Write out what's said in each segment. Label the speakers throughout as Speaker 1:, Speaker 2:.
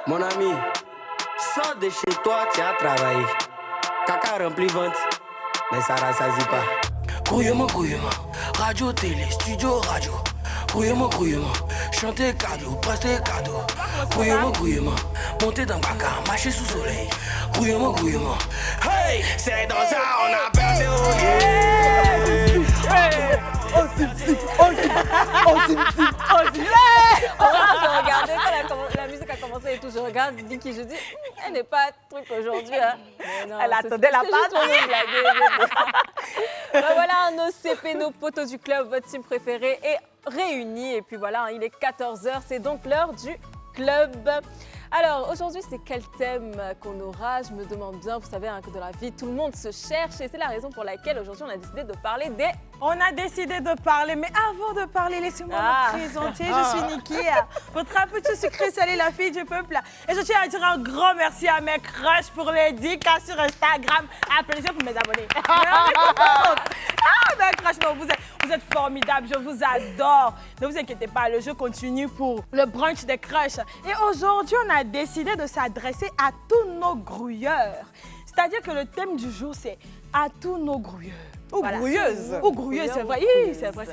Speaker 1: Mon ami, sors de chez toi, tu as travaillé. Caca rempli ventre, mais ça rassasie pas. Grouillement, radio, télé, studio, radio. Grouillement, chanter cadeau, prester cadeau. Grouillement, monter dans Baka, marcher sous soleil. Grouillement, hey, c'est dans ça, on a percé au
Speaker 2: Je regardais quand la musique a commencé et tout, je regarde Vicky, je dis, elle n'est pas truc aujourd'hui. Hein. Non,
Speaker 3: elle attendait la patte.
Speaker 2: Ben voilà, nos CP, nos potos du club, votre team préféré est réunis. Et puis voilà, il est 14h, c'est donc l'heure du club. Alors, aujourd'hui, c'est quel thème qu'on aura? Je me demande bien, vous savez, que dans la vie, tout le monde se cherche. Et c'est la raison pour laquelle aujourd'hui, on a décidé de parler des...
Speaker 3: On a décidé de parler, mais avant de parler, laissez-moi me présenter. Je suis Niki, votre petit sucré salé, la fille du peuple. Et je tiens à dire un grand merci à mes crushs pour les 10 cas sur Instagram. Applaudissez pour mes abonnés. Mes crushs, non, vous êtes formidables, je vous adore. Ne vous inquiétez pas, le jeu continue pour le brunch des crushs. Et aujourd'hui, on a décidé de s'adresser à tous nos grouilleurs. C'est-à-dire que le thème du jour, c'est à tous nos grouilleurs.
Speaker 2: Ou voilà. Grouilleuses.
Speaker 3: Ou grouilleuses, c'est vrai. Oui, c'est vrai.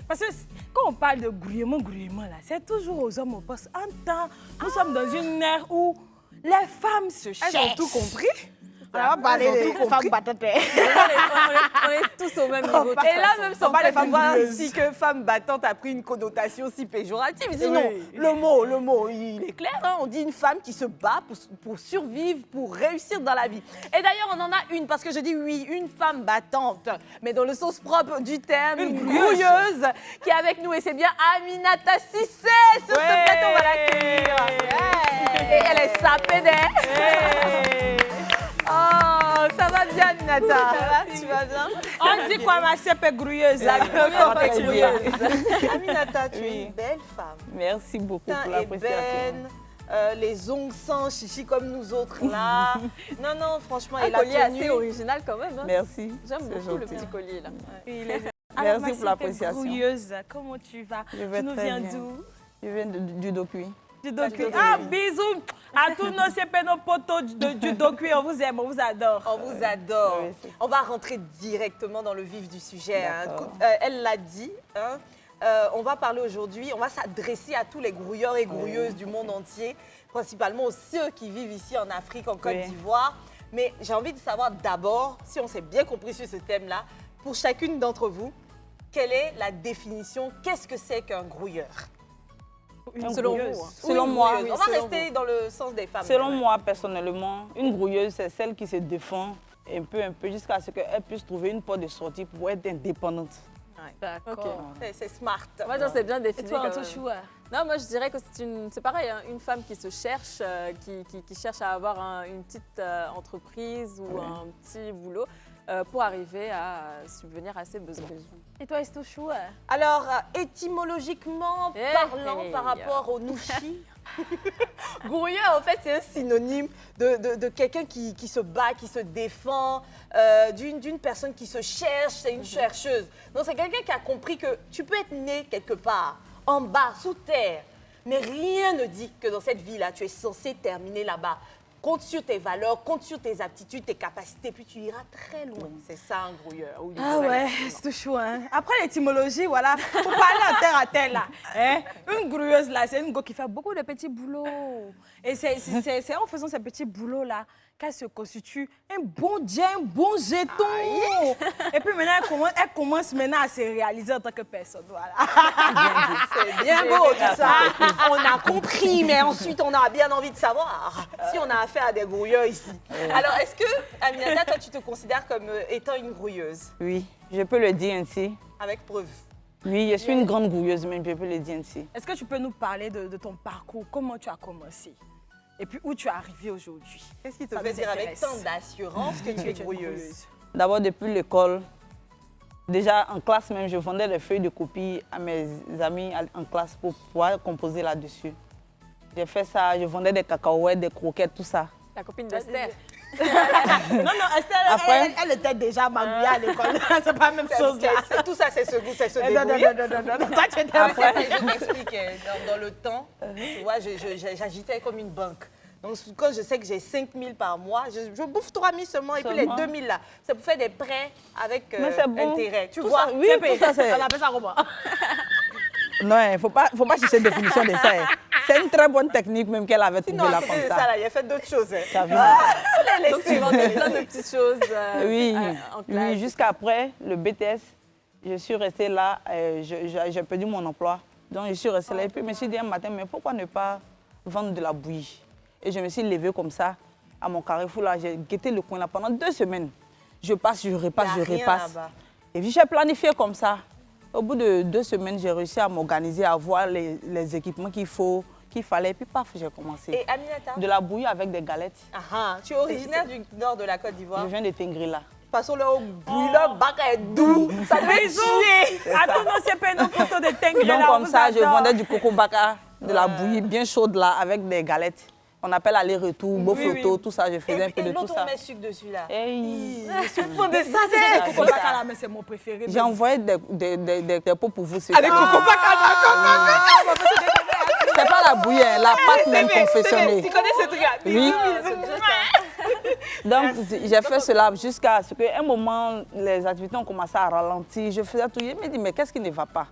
Speaker 3: Parce que quand on parle de grouillement, là, c'est toujours aux hommes au poste. En temps, nous sommes dans une ère où les femmes se cherchent.
Speaker 2: Elles ont tout compris.
Speaker 3: On va parler des femmes battantes.
Speaker 2: On est tous au même niveau.
Speaker 4: Et là, même sans voir ici que femme battante a pris une connotation si péjorative. Sinon, oui. le mot, il est clair. Hein, on dit une femme qui se bat pour survivre, pour réussir dans la vie. Et d'ailleurs, on en a une, parce que je dis oui, une femme battante, mais dans le sens propre du terme, une grouilleuse qui est avec nous. Et c'est bien Aminata Cissé sur ce plateau. On va l'accueillir. Et elle est sapée d'air. Oh, ça va bien, Aminata.
Speaker 2: Ça va, tu vas bien?
Speaker 3: On dit quoi, ma sœur est grouilleuse?
Speaker 4: Aminata, tu es une belle femme.
Speaker 5: Merci beaucoup pour l'appréciation.
Speaker 4: Les ongles sans chichi comme nous autres là. Non, franchement,
Speaker 2: un collier assez original quand même. Hein.
Speaker 5: Merci.
Speaker 2: J'aime beaucoup le petit collier là.
Speaker 5: Merci pour l'appréciation.
Speaker 3: Grouilleuse, comment tu vas?
Speaker 5: Je vais
Speaker 3: tu nous viens d'où?
Speaker 5: Je viens du Dokuy.
Speaker 3: Ah, bisous à tous nos CP, nos potos du Dokuy. On vous aime, on vous adore.
Speaker 4: On vous adore. Oui, on va rentrer directement dans le vif du sujet. Hein. Elle l'a dit. Hein. On va parler aujourd'hui, on va s'adresser à tous les grouilleurs et grouilleuses du monde entier, principalement ceux qui vivent ici en Afrique, en Côte d'Ivoire. Mais j'ai envie de savoir d'abord, si on s'est bien compris sur ce thème-là, pour chacune d'entre vous, quelle est la définition? Qu'est-ce que c'est qu'un grouilleur?
Speaker 2: Selon vous.
Speaker 5: Selon moi.
Speaker 4: On va rester dans le sens des femmes.
Speaker 5: Selon moi, personnellement, une grouilleuse, c'est celle qui se défend un peu, jusqu'à ce qu'elle puisse trouver une porte de sortie pour être indépendante.
Speaker 2: D'accord.
Speaker 4: C'est smart.
Speaker 2: Moi, c'est bien défini.
Speaker 3: Et toi, choix?
Speaker 2: Non, moi, je dirais que c'est pareil, hein, une femme qui se cherche, qui cherche à avoir une petite entreprise ou un petit boulot pour arriver à subvenir à ses besoins.
Speaker 3: Et toi, est-ce choix?
Speaker 4: Alors, étymologiquement parlant, par rapport au nushi, grouilleur, en fait, c'est un synonyme de quelqu'un qui se bat, qui se défend, d'une personne qui se cherche, c'est une chercheuse. Donc, c'est quelqu'un qui a compris que tu peux être né quelque part, en bas, sous terre, mais rien ne dit que dans cette vie-là, tu es censé terminer là-bas. Compte sur tes valeurs, compte sur tes aptitudes, tes capacités, puis tu iras très loin. C'est ça, un grouilleur.
Speaker 3: Ah ouais, c'est chaud. Hein? Après l'étymologie, voilà, pour parler à terre là. Hein? Une grouilleuse là, c'est une go qui fait beaucoup de petits boulots. Et c'est en faisant ces petits boulots-là qu'elle se constitue un bon dia, un bon jeton. Et puis maintenant, elle commence maintenant à se réaliser en tant que personne. Voilà.
Speaker 4: C'est bien beau tout ça. On a compris, mais ensuite, on a bien envie de savoir si on a affaire à des grouilleurs ici. Alors, est-ce que, Aminata, toi, tu te considères comme étant une grouilleuse?
Speaker 5: Oui, je peux le dire ainsi.
Speaker 4: Avec preuve?
Speaker 5: Oui, je suis une grande grouilleuse, mais je peux le dire ainsi.
Speaker 3: Est-ce que tu peux nous parler de ton parcours? Comment tu as commencé? Et puis, où tu es arrivée aujourd'hui?
Speaker 4: Qu'est-ce qui te fait dire avec tant d'assurance que tu es grouilleuse?
Speaker 5: D'abord, depuis l'école, déjà en classe même, je vendais les feuilles de copie à mes amis en classe pour pouvoir composer là-dessus. J'ai fait ça, je vendais des cacahuètes, des croquettes, tout ça.
Speaker 2: La copine d'Esther.
Speaker 3: Non, Esther, elle était déjà magouillée à l'école. C'est pas la même chose là.
Speaker 4: Tout ça, c'est ce goût, c'est ce débrouiller.
Speaker 3: Non. Toi, tu étais
Speaker 4: après, je t'explique, dans le temps, tu vois, j'agitais comme une banque. Donc, quand je sais que j'ai 5 000 par mois, je bouffe 3 000 seulement. Et puis les 2 000 là, c'est pour faire des prêts avec
Speaker 5: Mais c'est bon.
Speaker 4: intérêt. Tu
Speaker 5: Tout
Speaker 4: vois,
Speaker 5: ça, oui, tout ça, c'est...
Speaker 3: On appelle ça comment?
Speaker 5: Non, il ne faut pas chercher une définition de ça. Hein. C'est une très bonne technique même qu'elle avait trouvée
Speaker 4: Sinon,
Speaker 5: là
Speaker 4: à côté
Speaker 5: comme
Speaker 4: de
Speaker 5: ça.
Speaker 4: ça, là, il a fait d'autres choses. Hein.
Speaker 5: T'as vu?
Speaker 2: Donc tu vendais plein de petites choses
Speaker 5: Oui,
Speaker 2: en classe.
Speaker 5: oui jusqu'après le BTS, je suis restée là, j'ai perdu mon emploi. Donc je suis restée là. Et puis je me suis dit un matin, mais pourquoi ne pas vendre de la bouillie? Et je me suis levée comme ça, à mon carrefour là, j'ai guetté le coin là pendant 2 semaines. Je passe, je repasse,
Speaker 4: Y a
Speaker 5: je
Speaker 4: rien
Speaker 5: repasse.
Speaker 4: là-bas.
Speaker 5: Et puis j'ai planifié comme ça. Au bout de 2 semaines, j'ai réussi à m'organiser, à voir les équipements qu'il fallait. Et puis paf, j'ai commencé.
Speaker 4: Et Aminata,
Speaker 5: De la bouillie avec des galettes.
Speaker 4: tu es originaire du nord de la Côte d'Ivoire.
Speaker 5: Je viens de Tingrila.
Speaker 4: Passons là au bouillon, bac est doux. Ça devait tuer.
Speaker 3: Attends, non, c'est pas nos photos de Tengue.
Speaker 5: Donc comme ça, je vendais du coco baka, de la bouillie bien chaude là, avec des galettes. On appelle aller-retour, beau photo, tout ça. Je faisais un peu de tout
Speaker 4: l'autre,
Speaker 5: ça.
Speaker 4: on met sucre dessus là.
Speaker 5: Hey.
Speaker 4: Je suis fond de ça,
Speaker 5: Ça,
Speaker 4: c'est
Speaker 3: Coco Baka là, mais c'est mon préféré.
Speaker 5: J'ai envoyé des pots pour vous. C'est
Speaker 4: avec
Speaker 5: ça.
Speaker 4: Coco Baka.
Speaker 5: C'est pas la bouillie, hein, la pâte même
Speaker 4: Tu
Speaker 5: confectionnée.
Speaker 4: connais ce truc là?
Speaker 5: Oui.
Speaker 2: C'est déjà ça.
Speaker 5: Donc j'ai fait cela jusqu'à ce qu'à un moment, les activités ont commencé à ralentir. Je faisais tout. Je me dis, mais qu'est-ce qui ne va pas?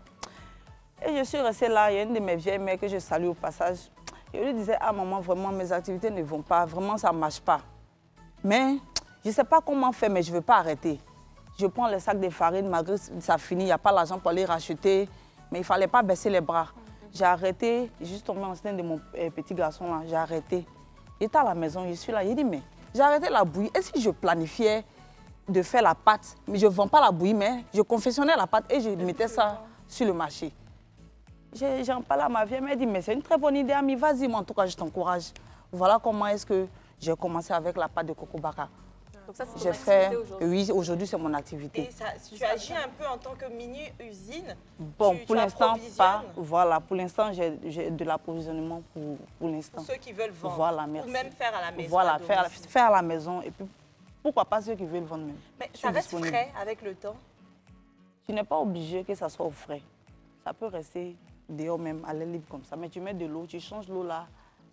Speaker 5: Et je suis restée là. Il y a une de mes vieilles mères que je salue au passage. Je lui disais, ah maman, vraiment, mes activités ne vont pas. Vraiment, ça ne marche pas. Mais je ne sais pas comment faire, mais je ne veux pas arrêter. Je prends le sac de farine, malgré ça finit, il n'y a pas l'argent pour aller racheter. Mais il ne fallait pas baisser les bras. J'ai arrêté, juste tombé enceinte de mon petit garçon là, j'ai arrêté. Il était à la maison, je suis là, il dit, mais j'ai arrêté la bouillie. Est-ce que je planifiais de faire la pâte? Mais je ne vends pas la bouillie, mais je confectionnais la pâte et je mettais ça sur le marché. J'en parle à ma vieille, elle m'a dit, mais c'est une très bonne idée, Ami, vas-y, moi en tout cas, je t'encourage. Voilà comment est-ce que j'ai commencé avec la pâte de coco baka.
Speaker 2: Donc ça, c'est ton
Speaker 5: J'ai
Speaker 2: activité
Speaker 5: fait,
Speaker 2: aujourd'hui.
Speaker 5: oui, aujourd'hui c'est mon
Speaker 4: Et
Speaker 5: activité.
Speaker 4: ça, tu agis un peu en tant que mini-usine.
Speaker 5: Bon,
Speaker 4: Tu
Speaker 5: pour l'instant,
Speaker 4: approvisionnes
Speaker 5: pas. Voilà, pour l'instant, j'ai de l'approvisionnement pour l'instant.
Speaker 4: pour ceux qui veulent vendre.
Speaker 5: Voilà, merci.
Speaker 4: Ou même faire à la maison.
Speaker 5: Voilà,
Speaker 4: à domicile.
Speaker 5: faire à la maison et puis pourquoi pas ceux qui veulent vendre même.
Speaker 4: Mais
Speaker 5: Je
Speaker 4: ça
Speaker 5: suis
Speaker 4: reste
Speaker 5: disponible.
Speaker 4: frais avec le temps.
Speaker 5: Tu n'es pas obligé que ça soit au frais. Ça peut rester dehors même, à l'air libre comme ça. Mais tu mets de l'eau, tu changes l'eau là.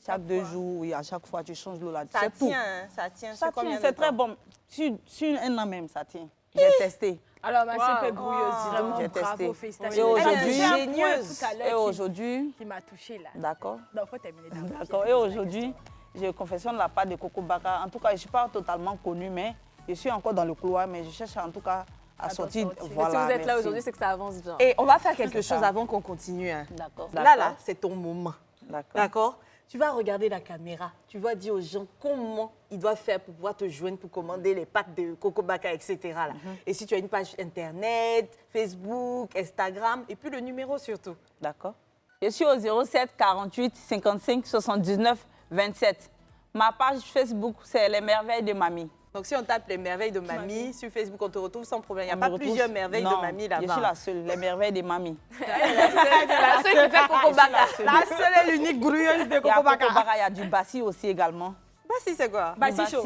Speaker 5: Chaque 2 jours, oui, à chaque fois, tu changes l'eau là.
Speaker 4: Ça
Speaker 5: C'est tout.
Speaker 4: tient, hein, ça tient.
Speaker 5: Ça
Speaker 4: Sur combien
Speaker 5: tient,
Speaker 4: de
Speaker 5: c'est
Speaker 4: temps?
Speaker 5: très bon. Sur 1 an même, ça tient. J'ai testé.
Speaker 3: Alors, ma
Speaker 2: Wow.
Speaker 3: CP brouilleuse, dis donc,
Speaker 5: J'ai
Speaker 3: bravo,
Speaker 5: testé.
Speaker 3: félicitations.
Speaker 5: Et
Speaker 3: Elle a
Speaker 5: aujourd'hui-
Speaker 3: touché un point
Speaker 4: Ingénieuse.
Speaker 3: tout à l'heure
Speaker 5: Et
Speaker 3: qui-
Speaker 5: aujourd'hui,
Speaker 3: qui m'a touché là.
Speaker 5: d'accord.
Speaker 3: Non, faut terminer d'abord.
Speaker 5: D'accord. Et aujourd'hui, je confectionne la pâte de coco baka. En tout cas, je ne suis pas totalement connue, mais je suis encore dans le couloir, mais je cherche en tout cas à sortir.
Speaker 3: sortir.
Speaker 2: Mais
Speaker 5: Voilà,
Speaker 2: si vous êtes là
Speaker 5: merci.
Speaker 2: aujourd'hui, c'est que ça avance bien.
Speaker 4: Et on va faire quelque
Speaker 5: C'est
Speaker 4: chose
Speaker 5: ça.
Speaker 4: avant qu'on continue. Hein.
Speaker 5: D'accord.
Speaker 4: Là, c'est ton moment.
Speaker 5: D'accord.
Speaker 4: D'accord? Tu vas regarder la caméra, tu vas dire aux gens comment ils doivent faire pour pouvoir te joindre, pour commander les pâtes de Coco Baka, etc. là. Et si tu as une page Internet, Facebook, Instagram, et puis le numéro surtout.
Speaker 5: D'accord. Je suis au 07 48 55 79 27. Ma page Facebook, c'est Les Merveilles de Mamie.
Speaker 4: Donc si on tape les merveilles de mamie, sur Facebook, on te retrouve sans problème. Il n'y a
Speaker 5: On
Speaker 4: pas
Speaker 5: me retrouve-
Speaker 4: plusieurs merveilles
Speaker 5: Non,
Speaker 4: de mamie
Speaker 5: Je suis
Speaker 4: là-bas.
Speaker 5: la seule, Les Merveilles de Mamie.
Speaker 4: La seule qui fait Coco Baka.
Speaker 3: La seule et l'unique grouilleuse de
Speaker 5: Il y a
Speaker 3: Coco
Speaker 5: Coco
Speaker 3: Baka.
Speaker 5: Baka, il y a du bassi aussi également.
Speaker 4: Bah si, c'est quoi?
Speaker 3: Bassi
Speaker 5: Du
Speaker 3: chaud.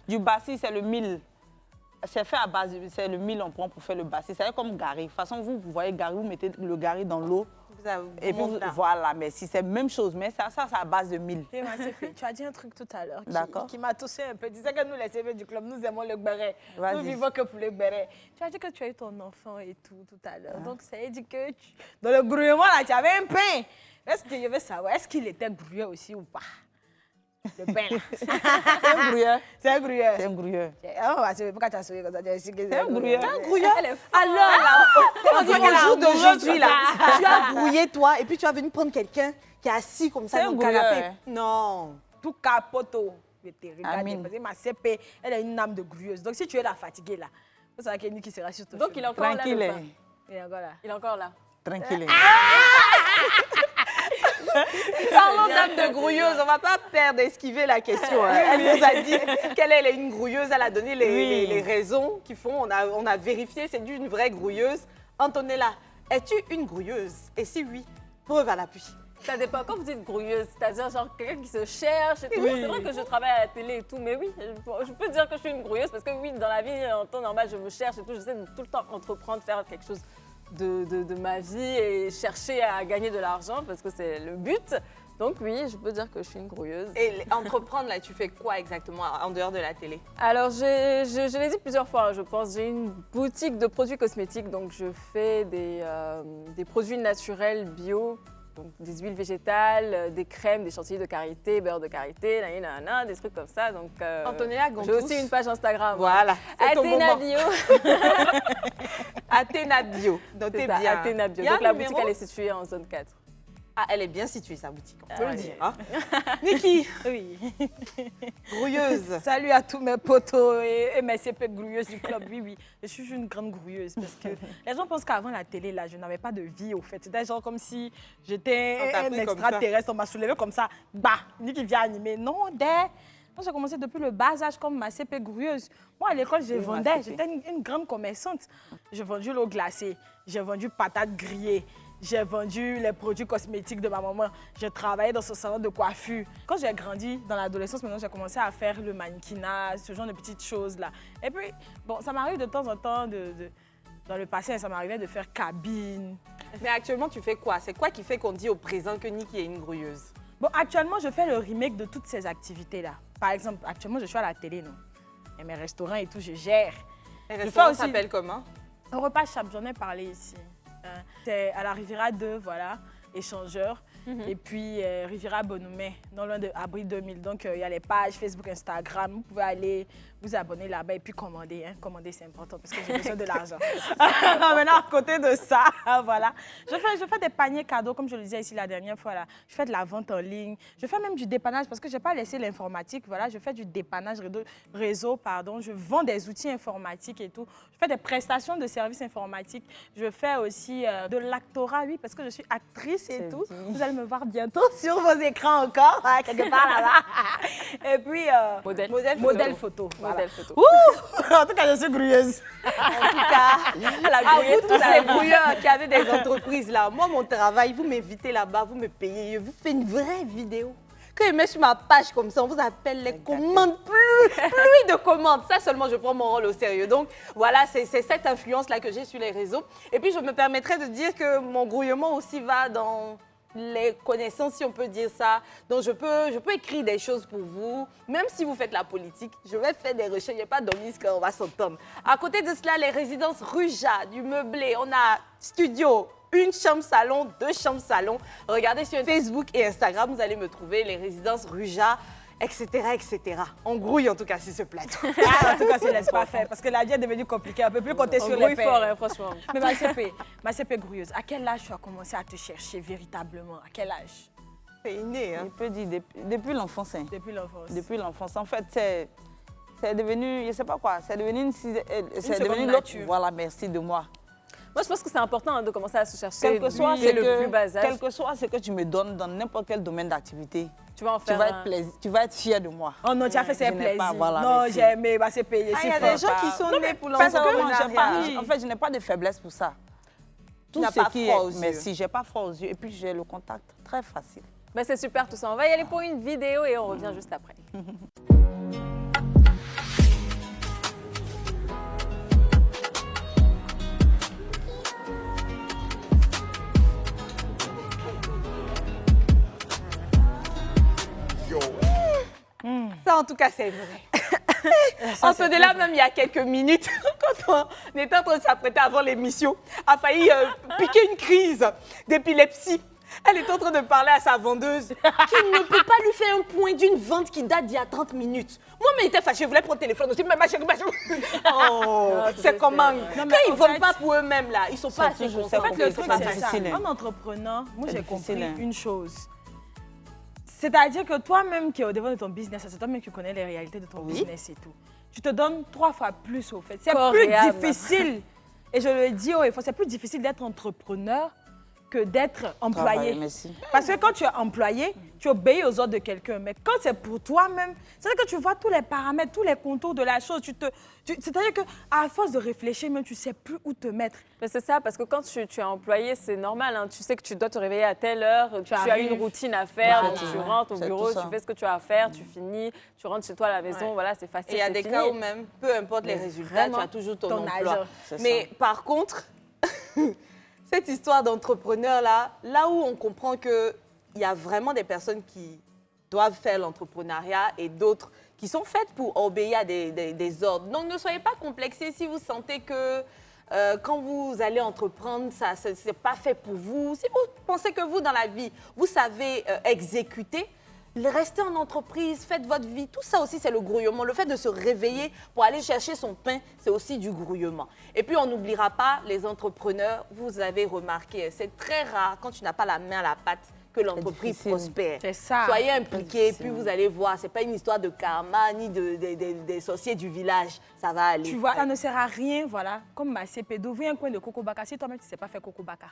Speaker 5: Du bassi, c'est le mil. C'est fait à base, c'est le mil on prend pour faire le bassi. C'est comme gari. De toute façon, vous voyez gari, vous mettez le gari dans l'eau.
Speaker 4: Ça
Speaker 5: Et puis,
Speaker 4: monte là.
Speaker 5: voilà, mais si c'est la même chose, mais ça c'est à base de mil.
Speaker 3: Et ma CP, tu as dit un truc tout à l'heure
Speaker 5: D'accord.
Speaker 3: qui m'a touché un peu. Tu disais que nous, les CP du club, nous aimons le béret.
Speaker 5: Vas-y.
Speaker 3: Nous vivons que pour le béret. Tu as dit que tu as eu ton enfant et tout à l'heure. Donc, ça veut dire que dans le grouillement, là, tu avais un pain. Est-ce que je veux savoir, est-ce qu'il était grouilleux aussi ou pas? Le pain, là.
Speaker 5: C'est un gruyère.
Speaker 3: C'est un grouilleux.
Speaker 5: C'est un gruyère.
Speaker 3: Oh, pourquoi tu as souri comme ça? C'est
Speaker 5: un grouilleur.
Speaker 4: Un grouilleur. Alors là, on dit
Speaker 3: qu'elle a
Speaker 4: au jour
Speaker 3: un
Speaker 4: d'aujourd'hui là,
Speaker 3: grouilleur,
Speaker 4: tu as grouillé toi et puis tu as venu prendre quelqu'un qui est assis comme ça
Speaker 5: C'est
Speaker 4: dans
Speaker 5: un
Speaker 4: le
Speaker 5: grouilleur,
Speaker 4: canapé.
Speaker 5: hein.
Speaker 4: Non.
Speaker 3: Tout capoto. Je te regarde
Speaker 5: Amine.
Speaker 3: parce que ma CP, elle a une âme de grouilleuse. Donc, si tu es là fatiguée, là, vous savez qu'il y a une qui sera sur ton
Speaker 2: Donc il est encore là.
Speaker 5: Tranquille.
Speaker 2: le pain.
Speaker 3: Il est encore là.
Speaker 2: Il est encore là.
Speaker 5: Tranquille.
Speaker 4: Parlons d'âme de grouilleuse, on va pas perdre esquiver la question. Hein. Elle nous a dit qu'elle est une grouilleuse, elle a donné les raisons qui font, on a vérifié, c'est une vraie grouilleuse. Antonella, es-tu une grouilleuse? Et si oui, preuve à l'appui.
Speaker 2: Ça dépend. Quand vous dites grouilleuse, c'est-à-dire genre quelqu'un qui se cherche et tout.
Speaker 3: Oui.
Speaker 2: C'est vrai que je travaille à la télé et tout, mais oui, je peux dire que je suis une grouilleuse parce que oui, dans la vie, en temps normal, je me cherche et tout. J'essaie de tout le temps entreprendre, faire quelque chose de ma vie et chercher à gagner de l'argent parce que c'est le but. Donc oui, je peux dire que je suis une grouilleuse.
Speaker 4: Et entreprendre, là, tu fais quoi exactement en dehors de la télé?
Speaker 2: Alors, je l'ai dit plusieurs fois, je pense, j'ai une boutique de produits cosmétiques, donc je fais des produits naturels bio, donc des huiles végétales, des crèmes, des chantilly de karité, beurre de karité, nanana, des trucs comme ça. Donc,
Speaker 4: Antonia
Speaker 2: j'ai
Speaker 4: Gantous.
Speaker 2: aussi une page Instagram.
Speaker 4: Voilà, c'est ton
Speaker 2: Athéna
Speaker 4: moment.
Speaker 2: Bio.
Speaker 4: Athéna Bio.
Speaker 2: C'est
Speaker 4: Notez
Speaker 2: ça,
Speaker 4: bien.
Speaker 2: Athéna Bio.
Speaker 4: Il y a
Speaker 2: Donc
Speaker 4: un
Speaker 2: la
Speaker 4: numéro?
Speaker 2: boutique, elle est située en zone 4.
Speaker 4: Ah, elle est bien située, sa boutique, on peut
Speaker 2: Ah,
Speaker 4: le
Speaker 2: oui.
Speaker 4: dire. Hein. Niki,
Speaker 3: Oui.
Speaker 4: grouilleuse.
Speaker 3: Salut à tous mes potos et mes CP grouilleuses du club. Oui, oui, je suis une grande grouilleuse parce que les gens pensent qu'avant la télé, là, je n'avais pas de vie au fait. C'était genre comme si
Speaker 4: On
Speaker 3: j'étais
Speaker 4: t'a
Speaker 3: un
Speaker 4: pris comme ça.
Speaker 3: extraterrestre, on m'a soulevé comme ça. Bah, ni qui vient animer. Non, moi, j'ai commencé depuis le bas âge comme ma CP grouilleuse. Moi, à l'école, je
Speaker 5: Oui, ma
Speaker 3: vendais.
Speaker 5: CP.
Speaker 3: J'étais une grande commerçante. J'ai vendu l'eau glacée, j'ai vendu patates grillées, j'ai vendu les produits cosmétiques de ma maman. J'ai travaillé dans ce salon de coiffure. Quand j'ai grandi dans l'adolescence, maintenant, j'ai commencé à faire le mannequinat, ce genre de petites choses-là. Et puis, bon, ça m'arrive de temps en temps dans le passé, ça m'arrivait de faire cabine.
Speaker 4: Mais actuellement, tu fais quoi? C'est quoi qui fait qu'on dit au présent que Niki est une grouilleuse?
Speaker 3: Bon, actuellement, je fais le remake de toutes ces activités-là. Par exemple, actuellement, je suis à la télé, non? Et mes restaurants et tout, je gère.
Speaker 4: Les
Speaker 3: fais
Speaker 4: restaurants
Speaker 3: aussi-
Speaker 4: s'appellent comment?
Speaker 3: Un repas chap, j'en ai parlé ici. C'est à la Riviera 2, voilà, échangeur. Et puis Riviera Bonhomé, non loin de Abri 2000. Donc il y a les pages Facebook, Instagram. Vous pouvez aller vous abonner là-bas et puis commander. Hein. Commander, c'est important parce que j'ai besoin de l'argent. Maintenant, à côté de ça, voilà. Je fais des paniers cadeaux, comme je le disais ici la dernière fois. Là. Je fais de la vente en ligne. Je fais même du dépannage parce que je n'ai pas laissé l'informatique. Voilà, je fais du dépannage réseau. Je vends des outils informatiques et tout. Je fais des prestations de services informatiques. Je fais aussi de l'actorat, oui, parce que je suis actrice et tout. Vous allez me voir bientôt sur vos écrans encore, hein, quelque part là-bas. Et puis, modèle photo. Voilà.
Speaker 2: Modèle photo.
Speaker 3: Ouh! En tout cas, je suis grouilleuse.
Speaker 4: En tout cas, à vous tous ces grouilleurs qui avez des entreprises là, moi mon travail, vous m'invitez là-bas, vous me payez, je vous fais une vraie vidéo. Quand je mets sur ma page comme ça, on vous appelle les commandes, plus de commandes. Ça seulement, je prends mon rôle au sérieux. Donc voilà, c'est cette influence-là que j'ai sur les réseaux. Et puis je me permettrai de dire que mon grouillement aussi va dans les connaissances, si on peut dire ça. Donc je peux écrire des choses pour vous. Même si vous faites la politique, je vais faire des recherches. Il n'y a pas d'omis qu'on va s'entendre. À côté de cela, les résidences Ruja, du meublé. On a studio, une chambre salon, 2 chambres salon. Regardez sur Facebook et Instagram, vous allez me trouver les résidences Ruja, etc., etc. On grouille en tout cas sur ce plateau.
Speaker 3: En tout cas, je ne laisse pas faire parce que la vie est devenue compliquée. On ne peut plus compter
Speaker 2: On
Speaker 3: sur
Speaker 2: grouille
Speaker 3: les
Speaker 2: fort,
Speaker 3: pères.
Speaker 2: hein, franchement.
Speaker 3: Mais ma CP grouilleuse, à quel âge tu as commencé à te chercher véritablement? À quel âge?
Speaker 4: C'est inné, hein.
Speaker 5: Je peux dire depuis l'enfance. Hein.
Speaker 3: Depuis l'enfance.
Speaker 5: Depuis l'enfance. En fait, c'est devenu, je ne sais pas quoi, c'est devenu
Speaker 3: seconde
Speaker 5: l'autre.
Speaker 3: nature.
Speaker 5: Voilà, merci de moi.
Speaker 2: Moi, je pense que c'est important hein, de commencer à se chercher
Speaker 5: Quel que soit
Speaker 2: dès le plus bas âge.
Speaker 5: quel que soit ce que tu me donnes dans n'importe quel domaine d'activité,
Speaker 2: Tu vas en
Speaker 5: tu
Speaker 2: faire
Speaker 5: vas
Speaker 2: un-
Speaker 5: tu vas être fier de moi.
Speaker 3: Oh non, tu as fait ses
Speaker 5: Je n'ai pas,
Speaker 3: plaisirs.
Speaker 5: voilà,
Speaker 3: Non,
Speaker 5: merci.
Speaker 3: j'ai aimé ma CP.
Speaker 4: Ah, il y a des gens qui sont nés pour l'entrepreneuriat.
Speaker 5: En fait, je n'ai pas de faiblesse pour ça. Tout
Speaker 4: n'as
Speaker 5: ce
Speaker 4: pas
Speaker 5: qui
Speaker 4: froid
Speaker 5: est,
Speaker 4: aux yeux.
Speaker 5: merci, j'ai pas froid aux yeux et puis j'ai le contact très facile.
Speaker 2: Ben, c'est super tout ça. On va y aller pour une vidéo et on revient juste après.
Speaker 4: Ça, en tout cas, c'est vrai. On se dit là, même il y a quelques minutes, quand on était en train de s'apprêter avant l'émission, a failli piquer une crise d'épilepsie. Elle est en train de parler à sa vendeuse qui ne peut pas lui faire un point d'une vente qui date d'il y a 30 minutes. Moi, mais j'étais fâchée, je voulais prendre le téléphone aussi, mais ma chérie. Oh, c'est comment? Quand ils ne vendent pas pour eux-mêmes, là, ils ne sont pas assez
Speaker 5: toujours
Speaker 4: conscients.
Speaker 5: ça.
Speaker 3: En fait, le
Speaker 5: C'est
Speaker 3: truc,
Speaker 5: pas
Speaker 3: c'est ça.
Speaker 5: difficile, hein.
Speaker 3: En entrepreneur, moi,
Speaker 5: C'est
Speaker 3: j'ai
Speaker 5: difficile,
Speaker 3: compris
Speaker 5: hein.
Speaker 3: une chose. C'est-à-dire que toi-même qui es au devant de ton business, c'est toi-même qui connais les réalités de ton business et tout. Tu te donnes 3 fois plus au fait. C'est
Speaker 2: Corps
Speaker 3: plus
Speaker 2: et âme.
Speaker 3: difficile. Et je le dis haut et fort, c'est plus difficile d'être entrepreneur que d'être employé.
Speaker 5: Travail, merci.
Speaker 3: Parce que quand tu es employé, tu obéis aux ordres de quelqu'un. Mais quand c'est pour toi-même, c'est-à-dire que tu vois tous les paramètres, tous les contours de la chose. C'est-à-dire qu'à force de réfléchir, même tu ne sais plus où te mettre.
Speaker 2: Mais c'est ça, parce que quand tu es employé, c'est normal. Hein. Tu sais que tu dois te réveiller à telle heure, tu as
Speaker 3: arrives.
Speaker 2: une routine à faire,
Speaker 3: Voilà.
Speaker 2: tu rentres au
Speaker 5: C'est
Speaker 2: bureau,
Speaker 5: tout ça.
Speaker 2: tu fais ce que tu as à faire, tu finis, tu rentres chez toi à la maison, voilà, c'est facile.
Speaker 4: Et il y a
Speaker 2: c'est
Speaker 4: des
Speaker 2: fini.
Speaker 4: cas où même, peu importe les résultats, tu as toujours ton emploi.
Speaker 3: argent.
Speaker 5: C'est
Speaker 4: Mais par contre, cette histoire d'entrepreneur là où on comprend que il y a vraiment des personnes qui doivent faire l'entrepreneuriat et d'autres qui sont faites pour obéir à des ordres. Donc, ne soyez pas complexés si vous sentez que quand vous allez entreprendre, ça c'est pas fait pour vous. Si vous pensez que vous, dans la vie, vous savez exécuter, restez en entreprise, faites votre vie. Tout ça aussi, c'est le grouillement. Le fait de se réveiller pour aller chercher son pain, c'est aussi du grouillement. Et puis, on n'oubliera pas, les entrepreneurs, vous avez remarqué, c'est très rare quand tu n'as pas la main à la pâte que l'entreprise prospère.
Speaker 3: C'est ça.
Speaker 4: Soyez impliqués, puis vous allez voir, c'est pas une histoire de karma ni des sorciers du village. Ça va aller.
Speaker 3: Tu vois, ça ne sert à rien, voilà. Comme ma CP, d'ouvrir un coin de Coco Baka. Si toi-même, tu ne sais pas faire Coco Baka.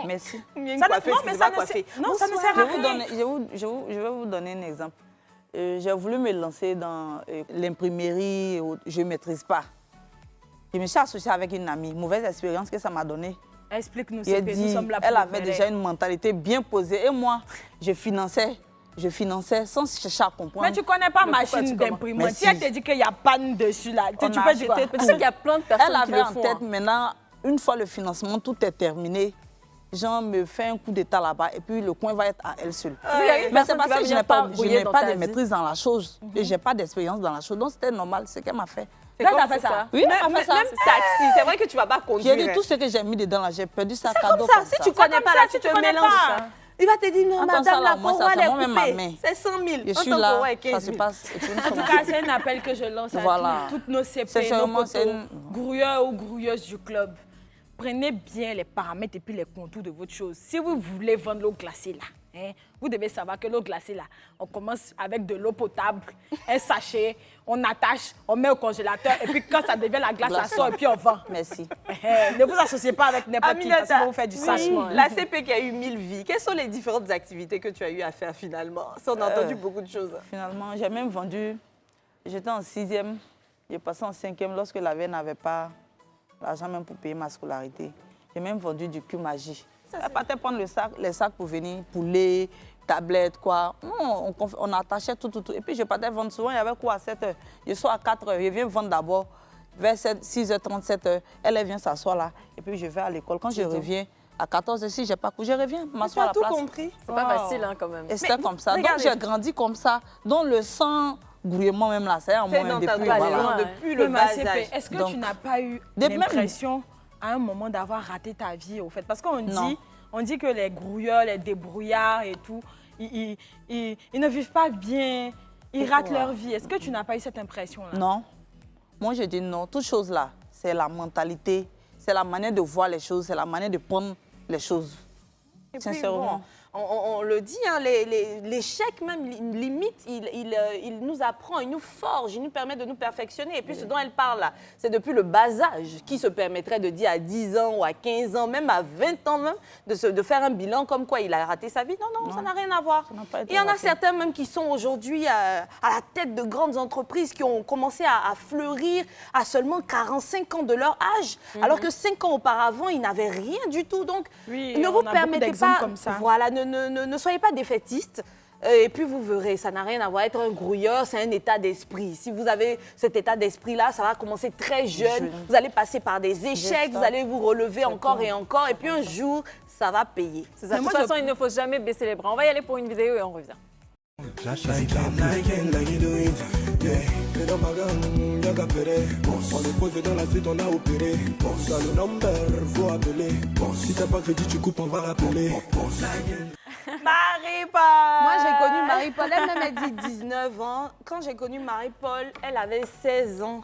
Speaker 5: Merci.
Speaker 3: Ça ne- non, mais ça ne sert- non, ça ne sert à rien.
Speaker 5: Je vais vous donner un exemple. J'ai voulu me lancer dans l'imprimerie, je ne maîtrise pas. Je me suis associée avec une amie. Mauvaise expérience que ça m'a donnée.
Speaker 3: Explique-nous,
Speaker 5: Elle
Speaker 3: CP, nous sommes là pour
Speaker 5: elle
Speaker 3: le
Speaker 5: avait
Speaker 3: vrai.
Speaker 5: déjà une mentalité bien posée. Et moi, je finançais sans chercher à comprendre.
Speaker 3: Mais tu ne connais pas
Speaker 5: Mais pourquoi
Speaker 3: machine
Speaker 5: tu commences?
Speaker 3: d'imprimante.
Speaker 5: Mais
Speaker 3: Si elle
Speaker 5: si.
Speaker 3: te dit qu'il y a panne dessus, là,
Speaker 5: On
Speaker 3: tu
Speaker 5: a
Speaker 3: peux dire quoi?
Speaker 5: acheté
Speaker 2: Mais tu sais qu'il y a plein de personnes
Speaker 5: Elle
Speaker 2: qui
Speaker 5: avait
Speaker 2: le
Speaker 5: en
Speaker 2: font.
Speaker 5: tête,
Speaker 2: hein.
Speaker 5: maintenant, une fois le financement, tout est terminé. Genre, me fait un coup d'état là-bas et puis le coin va être à elle seule.
Speaker 2: Il y a une
Speaker 5: Mais c'est
Speaker 2: personne
Speaker 5: parce
Speaker 2: qui va
Speaker 5: que je
Speaker 2: venir
Speaker 5: n'ai pas,
Speaker 2: t'embrouiller dans
Speaker 5: pas
Speaker 2: ta
Speaker 5: de
Speaker 2: vie.
Speaker 5: maîtrise dans la chose et je n'ai pas d'expérience dans la chose. Donc, c'était normal ce qu'elle m'a fait.
Speaker 2: C'est
Speaker 3: Toi,
Speaker 2: comme
Speaker 3: t'as fait ça?
Speaker 5: Oui, elle m'a fait ça.
Speaker 4: Même taxi, c'est vrai que tu ne vas pas conduire.
Speaker 5: J'ai dit tout ce que j'ai mis dedans là, j'ai perdu ça
Speaker 4: C'est
Speaker 5: cadeau
Speaker 4: comme ça. Si tu ne connais
Speaker 3: comme
Speaker 4: pas,
Speaker 3: ça,
Speaker 4: là,
Speaker 3: si
Speaker 4: tu
Speaker 3: tu
Speaker 4: te
Speaker 3: connais
Speaker 4: mélanges.
Speaker 3: pas.
Speaker 4: Ça. Il va te dire, non,
Speaker 5: Attends,
Speaker 4: madame,
Speaker 5: ça, là,
Speaker 4: la
Speaker 5: moi, ça,
Speaker 4: paroi, elle
Speaker 5: c'est
Speaker 4: est
Speaker 5: moi-même ma
Speaker 4: coupée.
Speaker 5: main.
Speaker 4: C'est 100 000.
Speaker 5: Je
Speaker 4: Un
Speaker 5: suis
Speaker 4: ton
Speaker 5: là,
Speaker 4: paroi est
Speaker 5: ça
Speaker 4: 15
Speaker 5: se
Speaker 4: 000.
Speaker 5: passe. et puis nous
Speaker 3: En
Speaker 5: sommes
Speaker 3: tout cas, c'est un appel que je lance
Speaker 5: Voilà.
Speaker 3: à toutes nos CP,
Speaker 5: Sincèrement,
Speaker 3: nos
Speaker 5: c'est
Speaker 3: potos,
Speaker 5: une-
Speaker 3: grouilleurs ou grouilleuses du club. Prenez bien les paramètres et puis les contours de votre chose. Si vous voulez vendre l'eau glacée là, hein, vous devez savoir que l'eau glacée là, on commence avec de l'eau potable, un sachet, on attache, on met au congélateur et puis quand ça devient la glace, ça sort et puis on vend.
Speaker 5: Merci.
Speaker 3: Ne vous associez pas avec n'importe qui parce que
Speaker 4: Aminata,
Speaker 3: vous faites du
Speaker 4: oui,
Speaker 3: sachement.
Speaker 4: la CP qui a eu 1000 vies, quelles sont les différentes activités que tu as eu à faire finalement? Ça, on a entendu beaucoup de choses.
Speaker 5: Finalement, j'ai même vendu. J'étais en 6e, j'ai passé en 5e lorsque la veille n'avait pas l'argent même pour payer ma scolarité. J'ai même vendu du cul magie. Elle partait prendre les sacs pour venir, poulet, tablettes, quoi. Non, on attachait tout. Et puis je partais vendre souvent, il y avait quoi à 7 h. Je sors à 4 h, je viens vendre d'abord. Vers 6h30, 7h, elle vient s'asseoir là. Et puis je vais à l'école. Quand je reviens, à 14 h, si je n'ai pas couru, je reviens
Speaker 4: Tu
Speaker 5: m'asseoir à
Speaker 4: as
Speaker 5: la
Speaker 4: tout
Speaker 5: place.
Speaker 4: compris.
Speaker 2: C'est pas facile hein, quand même.
Speaker 5: Et c'était comme ça. Donc
Speaker 4: regardez.
Speaker 5: j'ai grandi comme ça. Donc le sang grouillement même là, c'est en
Speaker 4: C'est
Speaker 5: moi
Speaker 4: dans
Speaker 5: depuis.
Speaker 4: ta
Speaker 2: voilà.
Speaker 4: maison
Speaker 5: Voilà.
Speaker 4: depuis le
Speaker 3: Mais ma
Speaker 4: bas
Speaker 3: CP,
Speaker 4: âge.
Speaker 3: est-ce que
Speaker 5: Donc,
Speaker 3: tu n'as pas eu
Speaker 5: des- même-
Speaker 3: l'impression à un moment d'avoir raté ta vie au fait? Parce qu'on
Speaker 5: Non.
Speaker 3: dit, on dit que les grouilleurs, les débrouillards et tout, ils ne vivent pas bien, ils ratent leur vie. Est-ce que tu n'as pas eu cette impression-là?
Speaker 5: Non. Moi, je dis non. Toute chose là, c'est la mentalité, c'est la manière de voir les choses, c'est la manière de prendre les choses.
Speaker 4: Et puis,
Speaker 5: Sincèrement.
Speaker 4: bon, on le dit, hein, l'échec même, limite, il nous apprend, il nous forge, il nous permet de nous perfectionner. Et puis ce dont elle parle là, c'est depuis le bas âge. Qui se permettrait de dire à 10 ans ou à 15 ans, même à 20 ans même, de faire un bilan comme quoi il a raté sa vie? Non, ça n'a rien à voir.
Speaker 5: n'a pas été
Speaker 4: Il y en a
Speaker 5: raté.
Speaker 4: certains même qui sont aujourd'hui à la tête de grandes entreprises qui ont commencé à fleurir à seulement 45 ans de leur âge, alors que 5 ans auparavant, ils n'avaient rien du tout. Donc,
Speaker 3: Oui,
Speaker 4: ne
Speaker 3: on
Speaker 4: vous
Speaker 3: a beaucoup
Speaker 4: permettez
Speaker 3: d'exemples
Speaker 4: pas,
Speaker 3: comme ça.
Speaker 4: voilà, ne soyez pas défaitistes. Et puis vous verrez, ça n'a rien à voir. Être un grouilleur, c'est un état d'esprit. Si vous avez cet état d'esprit-là, ça va commencer très jeune. Vous allez passer par des échecs, vous allez vous relever encore et encore. Et puis un jour, ça va payer.
Speaker 2: C'est ça. De toute façon, il ne faut jamais baisser les bras. On va y aller pour une vidéo et on revient.
Speaker 6: Like you do it, yeah. Les dents bagarrent, y'a qu'à pérer. On est posé dans la suite, on a opéré. Dans le number, faut appeler. Si t'as pas crédit, tu coupes, on va l'appeler.
Speaker 4: Marie-Paul! Moi, j'ai connu Marie-Paul, elle même a dit 19 ans. Quand j'ai connu Marie-Paul, elle avait 16 ans.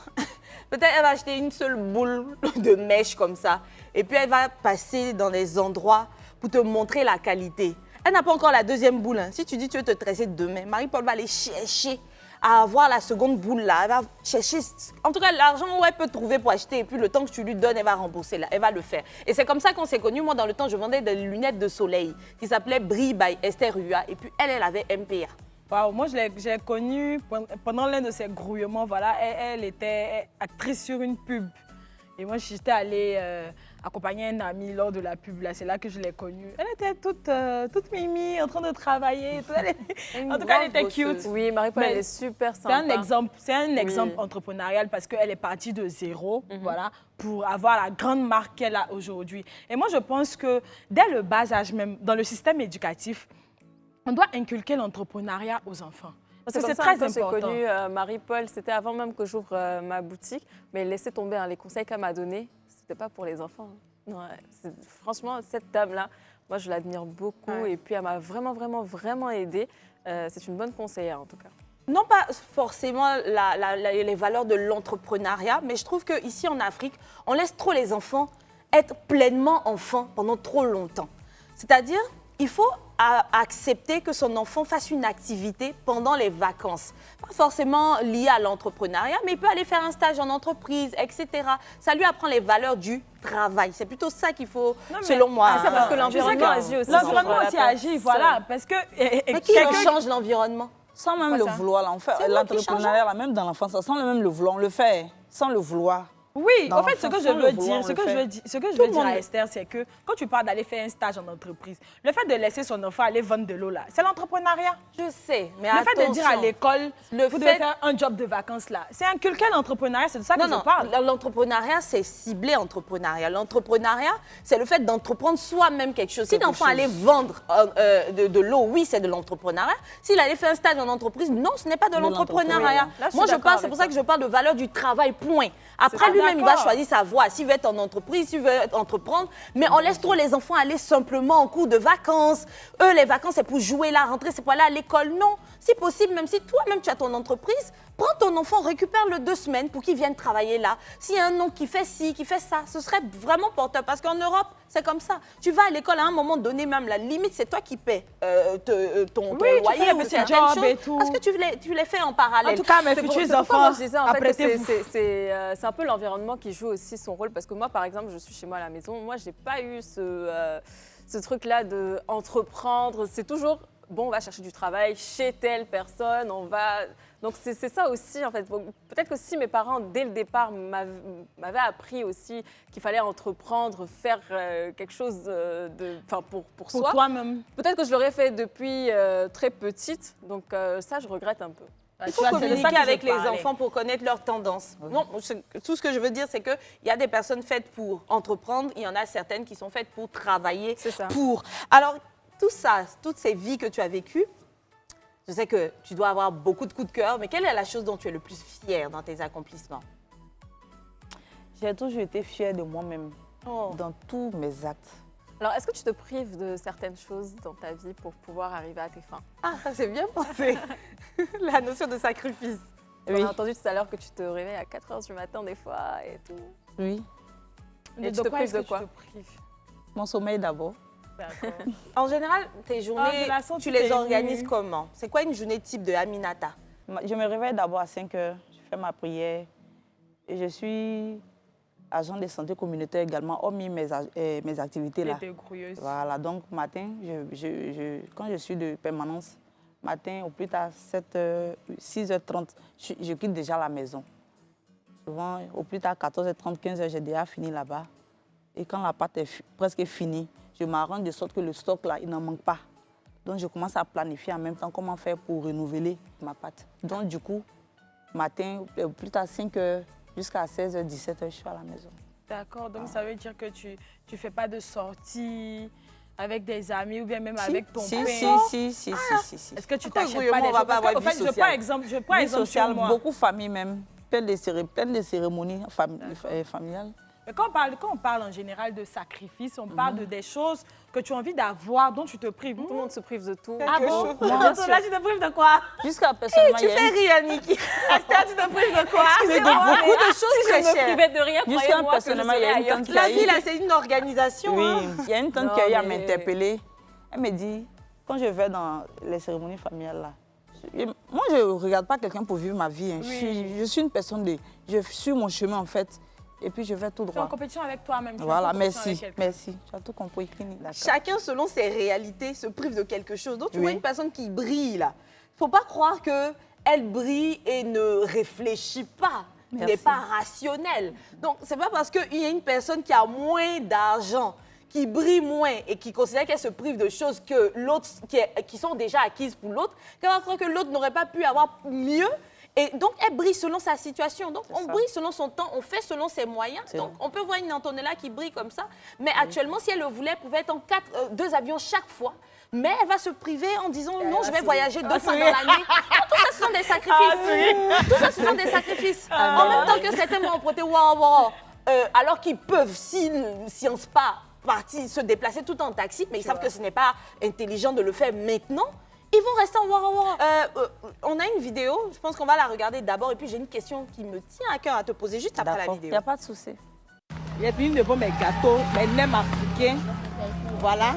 Speaker 4: Peut-être elle va acheter une seule boule de mèche comme ça. Et puis, elle va passer dans des endroits pour te montrer la qualité. Elle n'a pas encore la deuxième boule. Hein. Si tu dis tu veux te tresser demain, Marie-Paul va aller chercher à avoir la seconde boule là. Elle va chercher, en tout cas, l'argent où elle peut trouver pour acheter. Et puis, le temps que tu lui donnes, elle va rembourser là. Elle va le faire. Et c'est comme ça qu'on s'est connus. Moi, dans le temps, je vendais des lunettes de soleil qui s'appelaient Brie by Esther Rua. Et puis, elle avait MPA.
Speaker 3: Wow, moi, j'ai connue pendant l'un de ses grouillements. Voilà, elle était actrice sur une pub. Et moi, j'étais allée accompagner un ami lors de la pub. C'est là que je l'ai connue. Elle était toute mimi, en train de travailler. En tout cas, elle était cute.
Speaker 2: Oui, Marie-Paul,
Speaker 3: Mais
Speaker 2: elle est super
Speaker 3: C'est
Speaker 2: sympa.
Speaker 3: un exemple entrepreneurial parce qu'elle est partie de zéro, voilà, pour avoir la grande marque qu'elle a aujourd'hui. Et moi, je pense que dès le bas âge même, dans le système éducatif, on doit inculquer l'entrepreneuriat aux enfants. Parce que
Speaker 2: comme
Speaker 3: c'est
Speaker 2: ça
Speaker 3: très
Speaker 2: un peu, j'ai
Speaker 3: important.
Speaker 2: connu Marie-Paul, c'était avant même que j'ouvre ma boutique, mais laissez tomber les conseils qu'elle m'a donnés, c'était pas pour les enfants. Non, franchement, cette dame-là, moi je l'admire beaucoup et puis elle m'a vraiment aidée. C'est une bonne conseillère en tout cas.
Speaker 4: Non pas forcément les valeurs de l'entrepreneuriat, mais je trouve qu'ici en Afrique, on laisse trop les enfants être pleinement enfants pendant trop longtemps. C'est-à-dire, il faut accepter que son enfant fasse une activité pendant les vacances. Pas forcément liée à l'entrepreneuriat, mais il peut aller faire un stage en entreprise, etc. Ça lui apprend les valeurs du travail. C'est plutôt ça qu'il faut, selon moi.
Speaker 2: C'est ça, parce que l'environnement agit aussi.
Speaker 3: L'environnement
Speaker 2: sur
Speaker 3: aussi
Speaker 2: la
Speaker 3: agit, voilà.
Speaker 2: personne.
Speaker 3: Parce que...
Speaker 4: Mais qui change l'environnement?
Speaker 5: Sans même le vouloir, là, on fait l'entrepreneuriat, là, même dans l'enfance, sans même le vouloir, on le fait sans le vouloir.
Speaker 3: Oui,
Speaker 5: Dans
Speaker 3: en fait, ce que
Speaker 5: l'enfance,
Speaker 3: je
Speaker 5: sans le
Speaker 3: veux
Speaker 5: vouloir,
Speaker 3: dire,
Speaker 5: on
Speaker 3: ce
Speaker 5: le
Speaker 3: que je
Speaker 5: fait.
Speaker 3: veux dire,
Speaker 5: Tout le
Speaker 3: à
Speaker 5: monde-
Speaker 3: Esther, c'est que quand tu parles d'aller faire un stage en entreprise, le fait de laisser son enfant aller vendre de l'eau là, c'est l'entrepreneuriat.
Speaker 4: Je sais, mais
Speaker 3: Le fait de dire à l'école,
Speaker 4: Le
Speaker 3: vous devez
Speaker 4: fait-
Speaker 3: faire un job de vacances là, c'est inculquer l'entrepreneuriat, c'est de ça que
Speaker 4: Non,
Speaker 3: je parle.
Speaker 4: l'entrepreneuriat, c'est ciblé entrepreneuriat. L'entrepreneuriat, c'est le fait d'entreprendre soi-même quelque chose. Si l'enfant allait vendre de l'eau, oui, c'est de l'entrepreneuriat. S'il allait faire un stage en entreprise, non, ce n'est pas de l'entrepreneuriat.
Speaker 2: Là, je suis
Speaker 4: Moi, je
Speaker 2: d'accord
Speaker 4: parle, c'est
Speaker 2: avec
Speaker 4: pour ça
Speaker 2: toi.
Speaker 4: que je parle de valeur du travail, point. Après,
Speaker 3: ça,
Speaker 4: lui-même, il va
Speaker 3: d'accord.
Speaker 4: choisir sa voie. S'il veut être en entreprise, s'il veut entreprendre. Mais on laisse trop les enfants aller simplement en cours de vacances. Eux, les vacances, c'est pour jouer la rentrée, c'est pour aller à l'école. Non. Si possible, même si toi-même, tu as ton entreprise, prends ton enfant, récupère-le 2 semaines pour qu'il vienne travailler là. S'il y a un oncle qui fait ci, qui fait ça, ce serait vraiment porteur. Parce qu'en Europe, c'est comme ça. Tu vas à l'école à un moment donné, même la limite, c'est toi qui paies ton
Speaker 3: Oui, tu fais
Speaker 4: loyer
Speaker 3: les
Speaker 4: ou
Speaker 3: petits
Speaker 4: certaines
Speaker 3: jobs
Speaker 4: choses.
Speaker 3: et tout.
Speaker 4: Parce que tu les fais en parallèle.
Speaker 3: En tout cas, mes
Speaker 2: C'est
Speaker 3: futurs
Speaker 2: pourquoi moi
Speaker 3: enfants,
Speaker 2: je disais en fait que
Speaker 3: apprêtez-vous.
Speaker 2: c'est un peu l'environnement qui joue aussi son rôle parce que moi par exemple je suis chez moi à la maison, moi j'ai pas eu ce truc-là de entreprendre, c'est toujours bon on va chercher du travail chez telle personne, on va donc c'est ça aussi en fait. Bon, peut-être que si mes parents dès le départ m'avaient appris aussi qu'il fallait entreprendre, faire quelque chose pour
Speaker 3: Pour
Speaker 2: soi,
Speaker 3: toi-même.
Speaker 2: peut-être que je l'aurais fait depuis très petite, donc ça je regrette un peu.
Speaker 4: Il faut communiquer avec les enfants pour connaître leurs tendances. Non, tout ce que je veux dire, c'est qu'il y a des personnes faites pour entreprendre, il y en a certaines qui sont faites pour travailler.
Speaker 2: C'est ça.
Speaker 4: Alors, tout ça, toutes ces vies que tu as vécues, je sais que tu dois avoir beaucoup de coups de cœur, mais quelle est la chose dont tu es le plus fière dans tes accomplissements?
Speaker 5: J'ai toujours été fière de moi-même dans tous mes actes.
Speaker 2: Alors, est-ce que tu te prives de certaines choses dans ta vie pour pouvoir arriver à tes fins?
Speaker 4: Ah, ça c'est bien pensé. La notion de sacrifice.
Speaker 2: On a entendu tout à l'heure que tu te réveilles à 4 h du matin des fois et tout.
Speaker 5: Oui,
Speaker 2: Et tu te prives
Speaker 3: est-ce
Speaker 2: de
Speaker 3: que
Speaker 2: quoi?
Speaker 3: tu te prives?
Speaker 5: mon sommeil d'abord.
Speaker 3: D'accord.
Speaker 4: En général, tes journées,
Speaker 3: de la sorte,
Speaker 4: tu
Speaker 3: tu t'es
Speaker 4: les organises
Speaker 3: émue.
Speaker 4: comment? C'est quoi une journée type de Aminata?
Speaker 5: Je me réveille d'abord à 5 heures, je fais ma prière et je suis agent de santé communautaire également, hormis mes activités là.
Speaker 3: T'étais grouilleuse.
Speaker 5: Voilà, donc matin, quand je suis de permanence, matin au plus tard 6h30, je quitte déjà la maison. Souvent, au plus tard 14h30, 15h, j'ai déjà fini là-bas. Et quand la pâte est presque finie, je m'arrange de sorte que le stock là, il n'en manque pas. Donc je commence à planifier en même temps comment faire pour renouveler ma pâte. Donc du coup, matin, au plus tard 5h jusqu'à 16h, 17h, je suis à la maison.
Speaker 3: D'accord, donc ça veut dire que tu ne fais pas de sortie avec des amis ou bien même avec ton
Speaker 5: Si.
Speaker 3: père. Est-ce que tu
Speaker 4: Pourquoi
Speaker 3: t'achètes pas des
Speaker 4: on va
Speaker 3: choses?
Speaker 4: pas avoir
Speaker 3: Parce qu'en
Speaker 4: vie
Speaker 3: fait, je prends
Speaker 4: sociale.
Speaker 3: exemple
Speaker 5: Vie
Speaker 3: sur
Speaker 5: sociale,
Speaker 3: moi.
Speaker 5: beaucoup de familles même, plein de cérémonies familiales.
Speaker 3: Mais quand on parle en général de sacrifice, on parle de des choses que tu as envie d'avoir, dont tu te prives.
Speaker 2: Tout le monde se prive de tout.
Speaker 3: Ah bon?
Speaker 2: Bien sûr.
Speaker 3: Là, tu te prives de quoi?
Speaker 5: Jusqu'à personnellement,
Speaker 4: Tu fais rire, Niki.
Speaker 3: Esther, tu te prives de quoi?
Speaker 4: Mais de beaucoup de choses
Speaker 2: Si je
Speaker 4: très
Speaker 2: me
Speaker 4: chères.
Speaker 2: privais de rien,
Speaker 5: Jusqu'à
Speaker 2: croyez-moi que je
Speaker 5: personnellement, il y a
Speaker 2: serais
Speaker 5: une
Speaker 2: ailleurs.
Speaker 5: tante qui
Speaker 4: La
Speaker 5: a
Speaker 4: vie, là, c'est une organisation.
Speaker 5: Oui,
Speaker 4: hein.
Speaker 5: il y a une tante
Speaker 2: Non,
Speaker 5: qui a eu à
Speaker 2: mais-
Speaker 5: m'interpeller. Elle me dit, quand je vais dans les cérémonies familiales, là, moi, je ne regarde pas quelqu'un pour vivre ma vie. Hein. Je suis une personne je suis mon chemin, en fait, et puis je vais tout
Speaker 3: Tu es en
Speaker 5: droit.
Speaker 3: compétition avec toi-même. tu es en
Speaker 5: Voilà,
Speaker 3: compétition avec
Speaker 5: merci,
Speaker 3: quelqu'un.
Speaker 5: merci. Tu as tout compris, fini. D'accord.
Speaker 4: Chacun, selon ses réalités, se prive de quelque chose. Donc, tu
Speaker 5: Oui.
Speaker 4: vois une personne qui brille, là. Il ne faut pas croire qu'elle brille et ne réfléchit pas.
Speaker 5: Merci.
Speaker 4: N'est pas rationnelle. Donc, ce n'est pas parce qu'il y a une personne qui a moins d'argent, qui brille moins et qui considère qu'elle se prive de choses que l'autre, qui sont déjà acquises pour l'autre, qu'elle va croire que l'autre n'aurait pas pu avoir mieux Et donc, elle brille selon sa situation. Donc, on brille selon son temps, on fait selon ses moyens. Donc, on peut voir une Antonella qui brille comme ça. Mais actuellement, si elle le voulait, elle pouvait être en 2 avions chaque fois. Mais elle va se priver en disant non, je vais voyager 2 fois dans l'année. Tout ça, ce sont des sacrifices. Tout ça, ce sont des sacrifices. En même temps que certains vont emprunter alors qu'ils peuvent, s'ils ne sciencent pas, partir se déplacer tout en taxi, mais ils savent que ce n'est pas intelligent de le faire maintenant. Ils vont rester en Wara. On a une vidéo, je pense qu'on va la regarder d'abord. Et puis j'ai une question qui me tient à cœur à te poser juste après la
Speaker 5: Il
Speaker 4: vidéo.
Speaker 5: n'y a pas de souci.
Speaker 3: J'ai fini de voir mes gâteaux, mes nems africains. Voilà.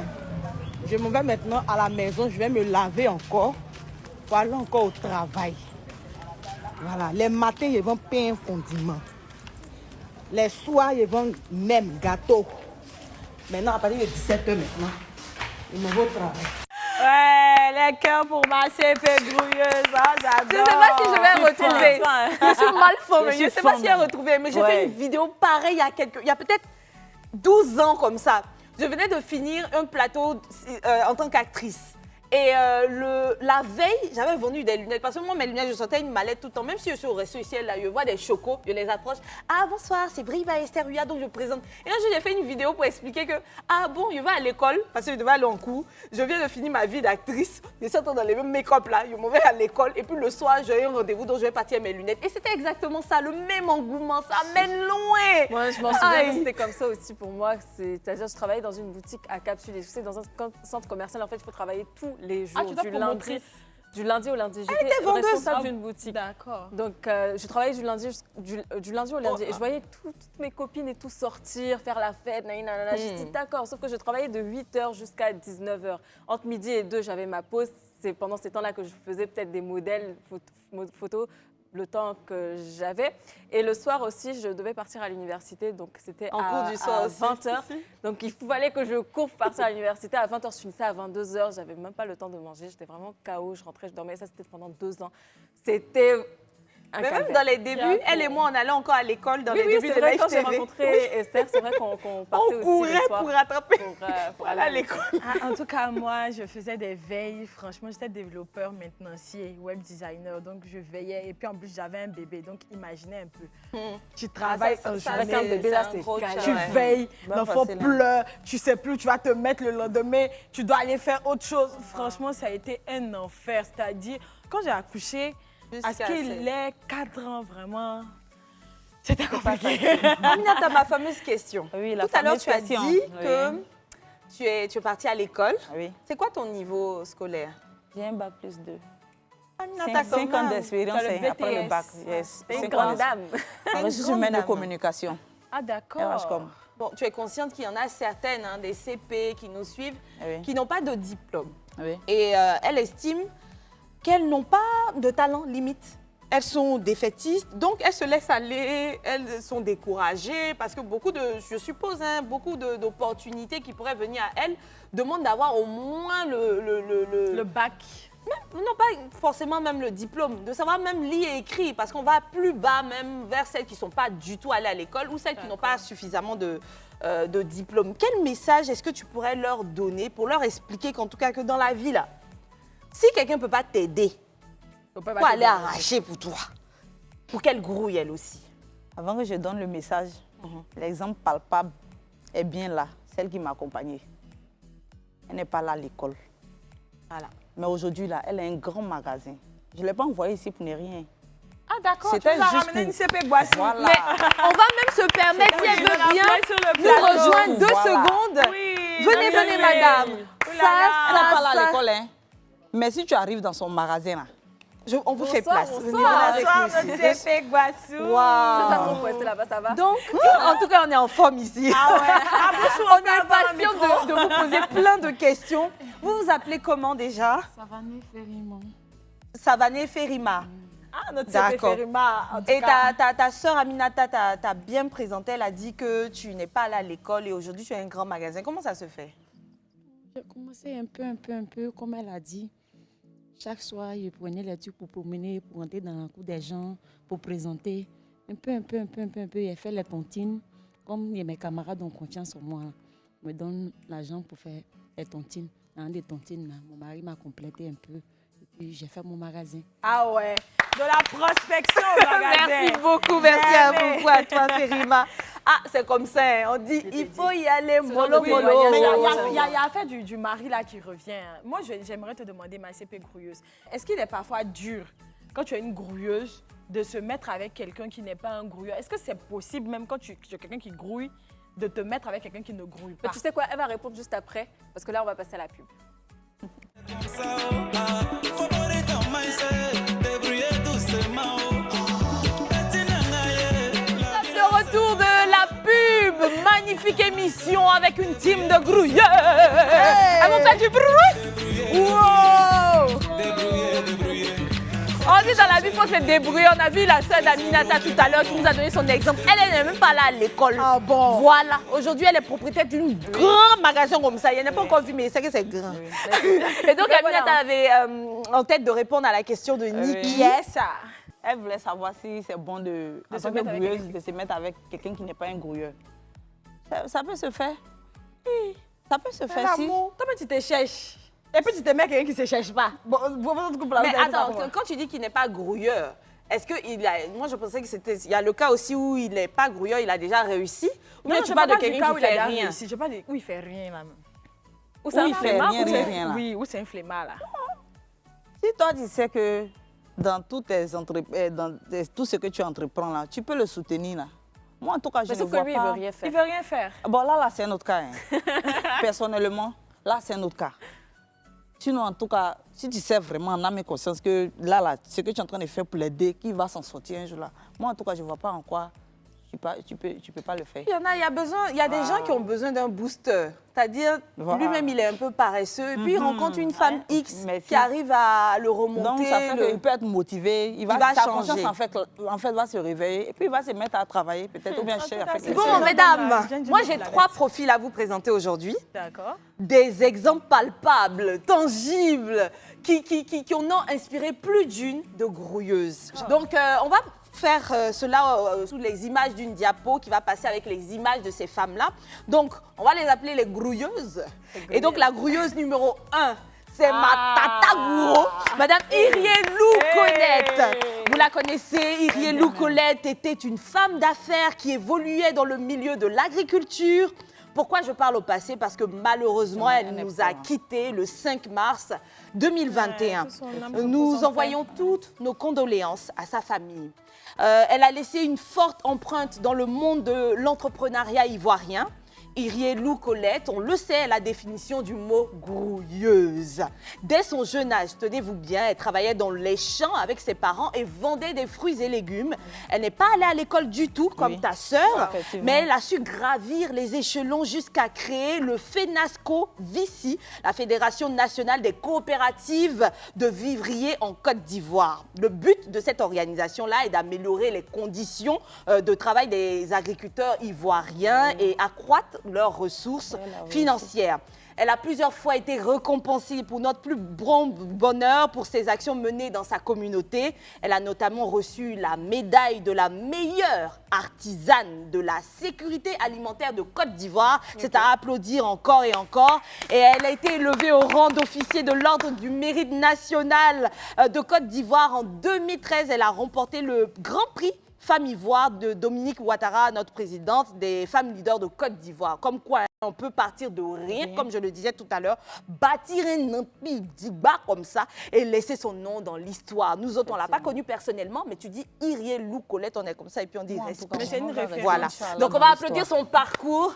Speaker 3: Je m'en vais maintenant à la maison, je vais me laver encore pour aller encore au travail. Voilà. Les matins, ils vont pain condiment. Les soirs, ils vont même gâteau. Maintenant, à partir de 17h maintenant, ils m'en vont au travail. Ouais, les cœurs pour ma CP grouilleuse, hein, j'adore.
Speaker 4: Je ne sais pas si je vais retrouver. Je suis mal formée. Je ne sais pas
Speaker 5: formée.
Speaker 4: si elle a retrouvé, mais j'ai fait une vidéo pareille il y a peut-être 12 ans comme ça. Je venais de finir un plateau en tant qu'actrice. Et la veille, j'avais vendu des lunettes. Parce que moi, mes lunettes, je sortais une mallette tout le temps. Même si je suis au resto ici, là, je vois des chocos, je les approche. Ah, bonsoir, c'est Briva Esther Huya, donc je présente. Et là, j'ai fait une vidéo pour expliquer que, ah bon, je vais à l'école, parce que je devais aller en cours. Je viens de finir ma vie d'actrice. Je suis dans les mêmes make-up là. Je m'en vais à l'école. Et puis le soir, j'ai un rendez-vous, donc je vais partir à mes lunettes. Et c'était exactement ça, le même engouement. Ça mène loin.
Speaker 2: Moi, je m'en souviens que c'était comme ça aussi pour moi. C'est-à-dire, je travaillais dans une boutique à Capsule. Et je sais, dans un centre commercial, en fait, il faut travailler tous les jours. Du lundi au lundi. J'étais responsable d'une boutique.
Speaker 3: D'accord.
Speaker 2: Donc, je travaillais du lundi au lundi. Et je voyais toutes mes copines et tout sortir, faire la fête. J'ai dit d'accord. Sauf que je travaillais de 8h jusqu'à 19h. Entre midi et 2, j'avais ma pause. C'est pendant ces temps-là que je faisais peut-être des modèles photos le temps que j'avais. Et le soir aussi, je devais partir à l'université. Donc, c'était à 20h. Donc, il fallait que je cours pour partir à l'université. À 20h, je finissais à 22h. Je n'avais même pas le temps de manger. J'étais vraiment KO. Je rentrais, je dormais. Ça, c'était pendant 2 ans. C'était un
Speaker 4: Mais
Speaker 2: calvaire.
Speaker 4: même dans les débuts, elle et moi, on allait encore à l'école dans les débuts
Speaker 2: c'est
Speaker 4: de
Speaker 2: vrai,
Speaker 4: Live
Speaker 2: quand j'ai
Speaker 4: TV.
Speaker 2: rencontré Esther, c'est vrai qu'on partait
Speaker 4: On
Speaker 2: aussi
Speaker 4: courait
Speaker 2: le soir
Speaker 4: pour rattraper.
Speaker 2: pour aller à l'école.
Speaker 3: Ah, en tout cas, moi, je faisais des veilles. Franchement, j'étais développeur maintenancier, web designer. Donc, je veillais. Et puis, en plus, j'avais un bébé. Donc, imaginez un peu. Tu travailles en
Speaker 2: ça,
Speaker 3: journée.
Speaker 2: avec un bébé, là, c'est
Speaker 4: gros
Speaker 2: calme.
Speaker 3: Tu
Speaker 4: Ouais.
Speaker 3: veilles,
Speaker 5: Pas
Speaker 3: l'enfant
Speaker 5: facile, hein.
Speaker 3: pleure, tu sais plus, tu vas te mettre le lendemain, tu dois aller faire autre chose. Franchement, ça a été un enfer. C'est-à-dire, quand j'ai accouché, à ce qu'il ait 4 ans, vraiment, c'était compliqué.
Speaker 4: Aminata, ma fameuse question.
Speaker 5: Oui, la
Speaker 4: Tout à l'heure,
Speaker 5: fameuse
Speaker 4: tu as
Speaker 5: question.
Speaker 4: dit
Speaker 5: Oui.
Speaker 4: que tu es partie à l'école.
Speaker 5: Oui.
Speaker 4: C'est quoi ton niveau scolaire?
Speaker 5: J'ai un bac plus 2.
Speaker 4: Aminata,
Speaker 5: 5 ans d'expérience
Speaker 3: T'as le
Speaker 5: après le
Speaker 3: BTS.
Speaker 5: bac. Yes.
Speaker 2: C'est une
Speaker 5: 5 ans
Speaker 2: grande
Speaker 5: d'expérience.
Speaker 2: dame.
Speaker 5: En ressources humaines et communication.
Speaker 3: Ah,
Speaker 5: RH
Speaker 3: d'accord.
Speaker 5: comme.
Speaker 4: Bon, tu es consciente qu'il y en a certaines, hein, des CP qui nous suivent,
Speaker 5: Oui.
Speaker 4: qui n'ont pas de diplôme.
Speaker 5: Oui.
Speaker 4: Et elle estime qu'elles n'ont pas de talent limite. Elles sont défaitistes, donc elles se laissent aller, elles sont découragées parce que je suppose, hein, beaucoup d'opportunités qui pourraient venir à elles demandent d'avoir au moins
Speaker 3: Le bac.
Speaker 4: non pas forcément même le diplôme, de savoir même lire et écrire parce qu'on va plus bas même vers celles qui ne sont pas du tout allées à l'école ou celles qui n'ont pas suffisamment de diplôme. Quel message est-ce que tu pourrais leur donner pour leur expliquer qu'en tout cas que dans la vie là, si quelqu'un ne peut pas t'aider, faut aller arracher pour toi. Pour qu'elle grouille elle aussi.
Speaker 5: Avant que je donne le message, l'exemple palpable est bien là, celle qui m'a accompagnée. Elle n'est pas là à l'école.
Speaker 4: Voilà.
Speaker 5: Mais aujourd'hui, là, elle a un grand magasin. Je ne l'ai pas envoyée ici pour ne rien.
Speaker 3: Ah, d'accord. Tu
Speaker 5: C'était
Speaker 3: vas
Speaker 5: juste
Speaker 3: ramener
Speaker 5: pour-
Speaker 3: une CP Boissy.
Speaker 5: Voilà.
Speaker 4: Mais on va même se permettre, si elle veut bien, nous rejoindre 2
Speaker 5: Voilà.
Speaker 4: secondes.
Speaker 3: Oui.
Speaker 4: Venez, venez, madame.
Speaker 5: Elle n'est pas là à l'école, hein. Mais si tu arrives dans son magasin, là,
Speaker 4: On vous fait place.
Speaker 3: Bonsoir, notre CP Boissy.
Speaker 4: Wow.
Speaker 2: Pas trop pressé là-bas, ça va.
Speaker 4: Donc, en tout cas, on est en forme ici.
Speaker 3: Ah ouais.
Speaker 4: On est impatient de vous poser plein de questions. Vous vous appelez comment déjà?
Speaker 7: Savané Ferrimo.
Speaker 4: Savané Ferima.
Speaker 3: Ah, notre CP
Speaker 4: D'accord.
Speaker 3: Ferima. En tout
Speaker 4: Et
Speaker 3: cas.
Speaker 4: ta sœur Aminata t'a bien présenté. Elle a dit que tu n'es pas allée à l'école et aujourd'hui tu as un grand magasin. Comment ça se fait?
Speaker 7: J'ai commencé un peu, comme elle a dit. Chaque soir, je prenais les trucs pour promener, pour entrer dans la cour des gens, pour présenter. Un peu. J'ai fait les tontines. Comme mes camarades ont confiance en moi, ils me donnent l'argent pour faire les tontines. Dans des tontines, là, mon mari m'a complété un peu. Et Puis j'ai fait mon magasin.
Speaker 3: Ah ouais, de la prospection au magasin.
Speaker 4: Merci beaucoup, beaucoup à toi, Ferima. Ah, c'est comme ça, hein, on dit il faut y aller mollo
Speaker 3: Oui,
Speaker 4: mollo.
Speaker 3: mais il y a l'affaire du mari là qui revient. Hein. Moi, j'aimerais te demander, ma CP grouilleuse, est-ce qu'il est parfois dur, quand tu es une grouilleuse, de se mettre avec quelqu'un qui n'est pas un grouilleur? Est-ce que c'est possible, même quand tu es quelqu'un qui grouille, de te mettre avec quelqu'un qui ne grouille pas?
Speaker 2: Mais tu sais quoi, elle va répondre juste après, parce que là, on va passer à la pub.
Speaker 4: De retour de la pub, magnifique émission avec une team de grouilleurs. Elles vont faire du bruit. Wow. On dit dans la vie, il faut se débrouiller. On a vu la sœur d'Aminata tout à l'heure qui nous a donné son exemple. Elle n'est même pas là à l'école.
Speaker 3: Ah bon?
Speaker 4: Voilà. Aujourd'hui, elle est propriétaire d'un grand magasin comme ça. Elle n'a pas encore vu, mais c'est que c'est grand. Et donc, Aminata avait en tête de répondre à la question de Niki.
Speaker 3: Yes.
Speaker 5: Elle voulait savoir si c'est bon en tant que grouilleuse de se mettre avec quelqu'un qui n'est pas un grouilleur. Ça peut se faire. Oui, ça peut se faire si.
Speaker 3: Toi, tu te cherches. Et puis, tu te mets avec quelqu'un qui ne se cherche pas. Bon,
Speaker 4: Mais attends, quand tu dis qu'il n'est pas grouilleur, est-ce qu'il a... Moi, je pensais que c'était... Il y a le cas aussi où il n'est pas grouilleur, il a déjà réussi. Ou bien tu parles de quelqu'un qui fait rien.
Speaker 3: Je parle de où il fait rien, là.
Speaker 4: Où ça
Speaker 5: il fait rien, là.
Speaker 3: Oui, où c'est un flemmard, là.
Speaker 5: Si toi, tu sais que dans tout ce que tu entreprends, là, tu peux le soutenir, là. Moi, en tout cas, je
Speaker 2: Mais
Speaker 5: ne
Speaker 2: sauf que
Speaker 5: vois
Speaker 2: lui,
Speaker 5: pas...
Speaker 2: il veut rien faire.
Speaker 3: Il veut rien faire.
Speaker 5: Bon, là, c'est un autre cas. Hein. Personnellement, là, c'est un autre cas. Sinon, en tout cas, si tu sais vraiment en âme et conscience que là, ce que tu es en train de faire pour l'aider, qui va s'en sortir un jour là, moi, en tout cas, je ne vois pas en quoi tu peux pas le faire.
Speaker 4: Il y a des gens qui ont besoin d'un booster. C'est-à-dire, lui-même, il est un peu paresseux. Et puis, il rencontre une femme X qui arrive à le remonter.
Speaker 5: Donc, ça fait qu'il peut être motivé. Sa conscience, en fait, va se réveiller. Et puis, il va se mettre à travailler, peut-être, ou bien chercher à faire quelque chose.
Speaker 4: Bon, mesdames, moi, j'ai 3 profils à vous présenter aujourd'hui.
Speaker 3: D'accord.
Speaker 4: Des exemples palpables, tangibles, qui en ont inspiré plus d'une de grouilleuses. Donc, on va faire cela sous les images d'une diapo qui va passer avec les images de ces femmes-là. Donc, on va les appeler les grouilleuses. Et donc, la grouilleuse numéro 1, c'est ma tata gourou, Madame Irielou Colette. Vous la connaissez, Irielou Colette était une femme d'affaires qui évoluait dans le milieu de l'agriculture. Pourquoi je parle au passé? Parce que malheureusement, elle nous a quittés le 5 mars 2021. Nous envoyons toutes nos condoléances à sa famille. Elle a laissé une forte empreinte dans le monde de l'entrepreneuriat ivoirien. Irielou Colette, on le sait, la définition du mot grouilleuse. Dès son jeune âge, tenez-vous bien, elle travaillait dans les champs avec ses parents et vendait des fruits et légumes. Elle n'est pas allée à l'école du tout, comme ta sœur, mais elle a su gravir les échelons jusqu'à créer le FENASCO Vici, la Fédération nationale des coopératives de vivriers en Côte d'Ivoire. Le but de cette organisation-là est d'améliorer les conditions de travail des agriculteurs ivoiriens et accroître leurs ressources financières. Elle a plusieurs fois été récompensée pour notre plus grand bonheur pour ses actions menées dans sa communauté. Elle a notamment reçu la médaille de la meilleure artisane de la sécurité alimentaire de Côte d'Ivoire. C'est à applaudir encore et encore. Et elle a été élevée au rang d'officier de l'Ordre du Mérite national de Côte d'Ivoire. En 2013, elle a remporté le Grand Prix Femme Ivoire de Dominique Ouattara, notre présidente des femmes leaders de Côte d'Ivoire. Comme quoi, on peut partir de rien, comme je le disais tout à l'heure, bâtir un empire d'Iba comme ça et laisser son nom dans l'histoire. Nous autres, on ne l'a pas connue personnellement, mais tu dis Irielou Colette, on est comme ça et puis on dit respect.
Speaker 3: Mais c'est une référence.
Speaker 4: Voilà. Donc, on va applaudir son parcours.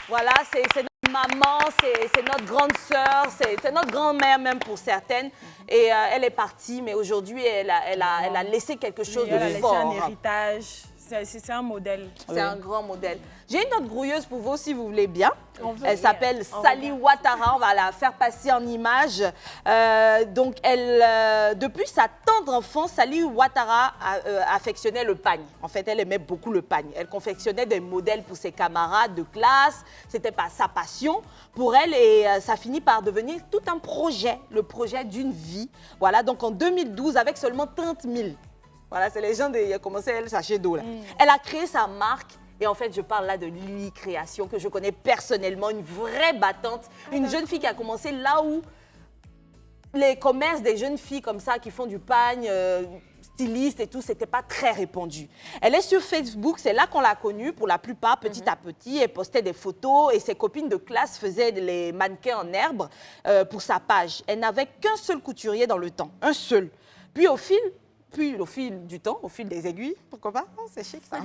Speaker 4: Voilà, c'est notre maman, c'est notre grande sœur, c'est notre grand-mère même pour certaines. Et elle est partie, mais aujourd'hui, elle a laissé quelque chose de fort.
Speaker 3: Elle a laissé un héritage. C'est un modèle.
Speaker 4: C'est un grand modèle. J'ai une autre grouilleuse pour vous, si vous voulez bien. Elle s'appelle Sally Ouattara. On va la faire passer en image. Donc, depuis sa tendre enfance, Sally Ouattara affectionnait le pagne. En fait, elle aimait beaucoup le pagne. Elle confectionnait des modèles pour ses camarades de classe. C'était pas sa passion pour elle et ça finit par devenir tout un projet, le projet d'une vie. Voilà, donc en 2012, avec seulement 30 000. Voilà, c'est les gens qui ont commencé à sachet d'eau là. Elle a créé sa marque. Et en fait, je parle là de Lily Création, que je connais personnellement, une vraie battante, une jeune fille qui a commencé là où les commerces des jeunes filles comme ça qui font du pagne, stylistes et tout, c'était pas très répandu. Elle est sur Facebook, c'est là qu'on l'a connue pour la plupart, petit à petit. Elle postait des photos et ses copines de classe faisaient les mannequins en herbe pour sa page. Elle n'avait qu'un seul couturier dans le temps, un seul. Puis au fil du temps, au fil des aiguilles, pourquoi pas, oh, c'est chic ça.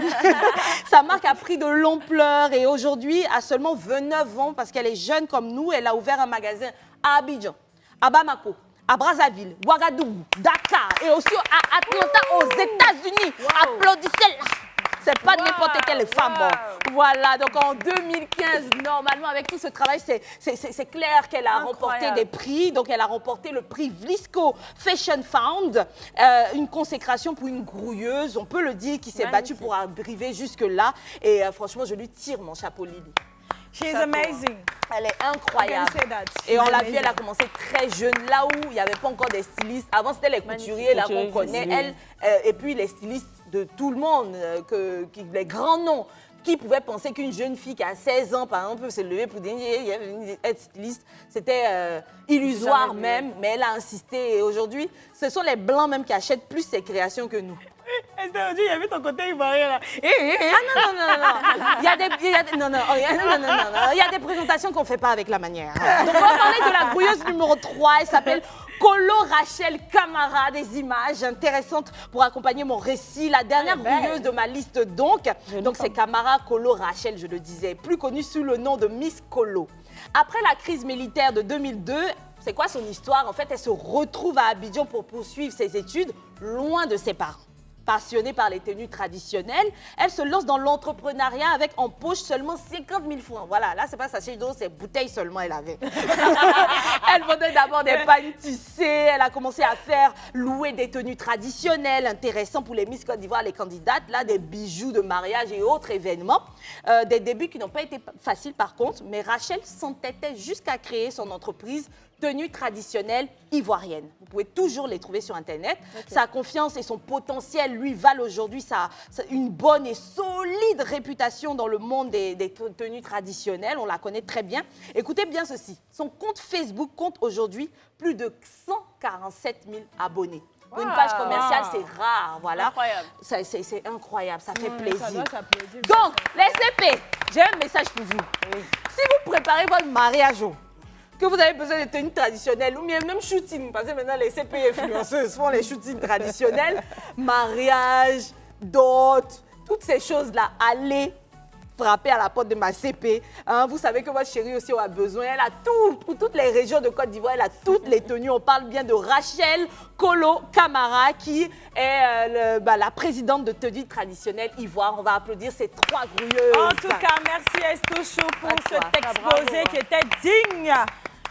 Speaker 4: Sa marque a pris de l'ampleur et aujourd'hui, à seulement 29 ans, parce qu'elle est jeune comme nous, elle a ouvert un magasin à Abidjan, à Bamako, à Brazzaville, Ouagadougou, Dakar et aussi à Atlanta aux États-Unis. Applaudissez-la. C'est pas n'importe quelle femme. Bon. Voilà, donc en 2015, normalement, avec tout ce travail, c'est clair qu'elle a remporté des prix. Donc, elle a remporté le prix Vlisco Fashion Found, une consécration pour une grouilleuse, on peut le dire, qui s'est battue pour arriver jusque-là. Et franchement, je lui tire mon chapeau, Lily.
Speaker 3: She's amazing.
Speaker 4: Elle est incroyable. Et on l'a vu, elle a commencé très jeune, là où il n'y avait pas encore des stylistes. Avant, c'était les couturiers là qu'on connaît, elle, et puis les stylistes de tout le monde, les grands noms. Qui pouvait penser qu'une jeune fille qui a 16 ans, par exemple, peut se lever pour être styliste? C'était illusoire même, mais elle a insisté. Et aujourd'hui, ce sont les Blancs même qui achètent plus ses créations que nous.
Speaker 3: Aujourd'hui, il y avait ton côté ivoirien là.
Speaker 4: Ah non. Il y a des présentations qu'on ne fait pas avec la manière. Donc, on va parler de la grouilleuse numéro 3. Elle s'appelle Kolo Rachel Camara. Des images intéressantes pour accompagner mon récit. La dernière grouilleuse de ma liste, donc c'est Camara Kolo Rachel, je le disais, plus connue sous le nom de Miss Kolo. Après la crise militaire de 2002, c'est quoi son histoire? En fait, elle se retrouve à Abidjan pour poursuivre ses études, loin de ses parents. Passionnée par les tenues traditionnelles, elle se lance dans l'entrepreneuriat avec en poche seulement 50 000 francs. Voilà, là, c'est pas sachet d'eau, c'est bouteille seulement elle avait. Elle vendait d'abord des pagnes tissées, elle a commencé à faire louer des tenues traditionnelles, intéressant pour les Miss Côte d'Ivoire, les candidates, là, des bijoux de mariage et autres événements. Des débuts qui n'ont pas été faciles par contre, mais Rachel s'entêtait jusqu'à créer son entreprise tenue traditionnelle ivoirienne. Vous pouvez toujours les trouver sur Internet. Sa confiance et son potentiel lui valent aujourd'hui une bonne et solide réputation dans le monde des tenues traditionnelles. On la connaît très bien. Écoutez bien ceci. Son compte Facebook compte aujourd'hui plus de 147 000 abonnés. Pour une page commerciale, c'est rare, voilà.
Speaker 2: Incroyable.
Speaker 4: C'est incroyable, ça fait plaisir. Donc, les CP, j'ai un message pour vous. Si vous préparez votre mariage, que vous avez besoin de tenues traditionnelles ou bien même shooting, parce que maintenant les CP influenceuses font les shootings traditionnels, mariage, dot, toutes ces choses-là, allez frapper à la porte de ma CP. Hein, vous savez que votre chérie aussi a besoin. Elle a tout, pour toutes les régions de Côte d'Ivoire, elle a toutes les tenues. On parle bien de Rachel Kolo Camara, qui est la présidente de tenues traditionnelles Ivoire. On va applaudir ces 3 grouilleuses.
Speaker 3: En tout cas, merci Estouchou pour cet exposé qui était digne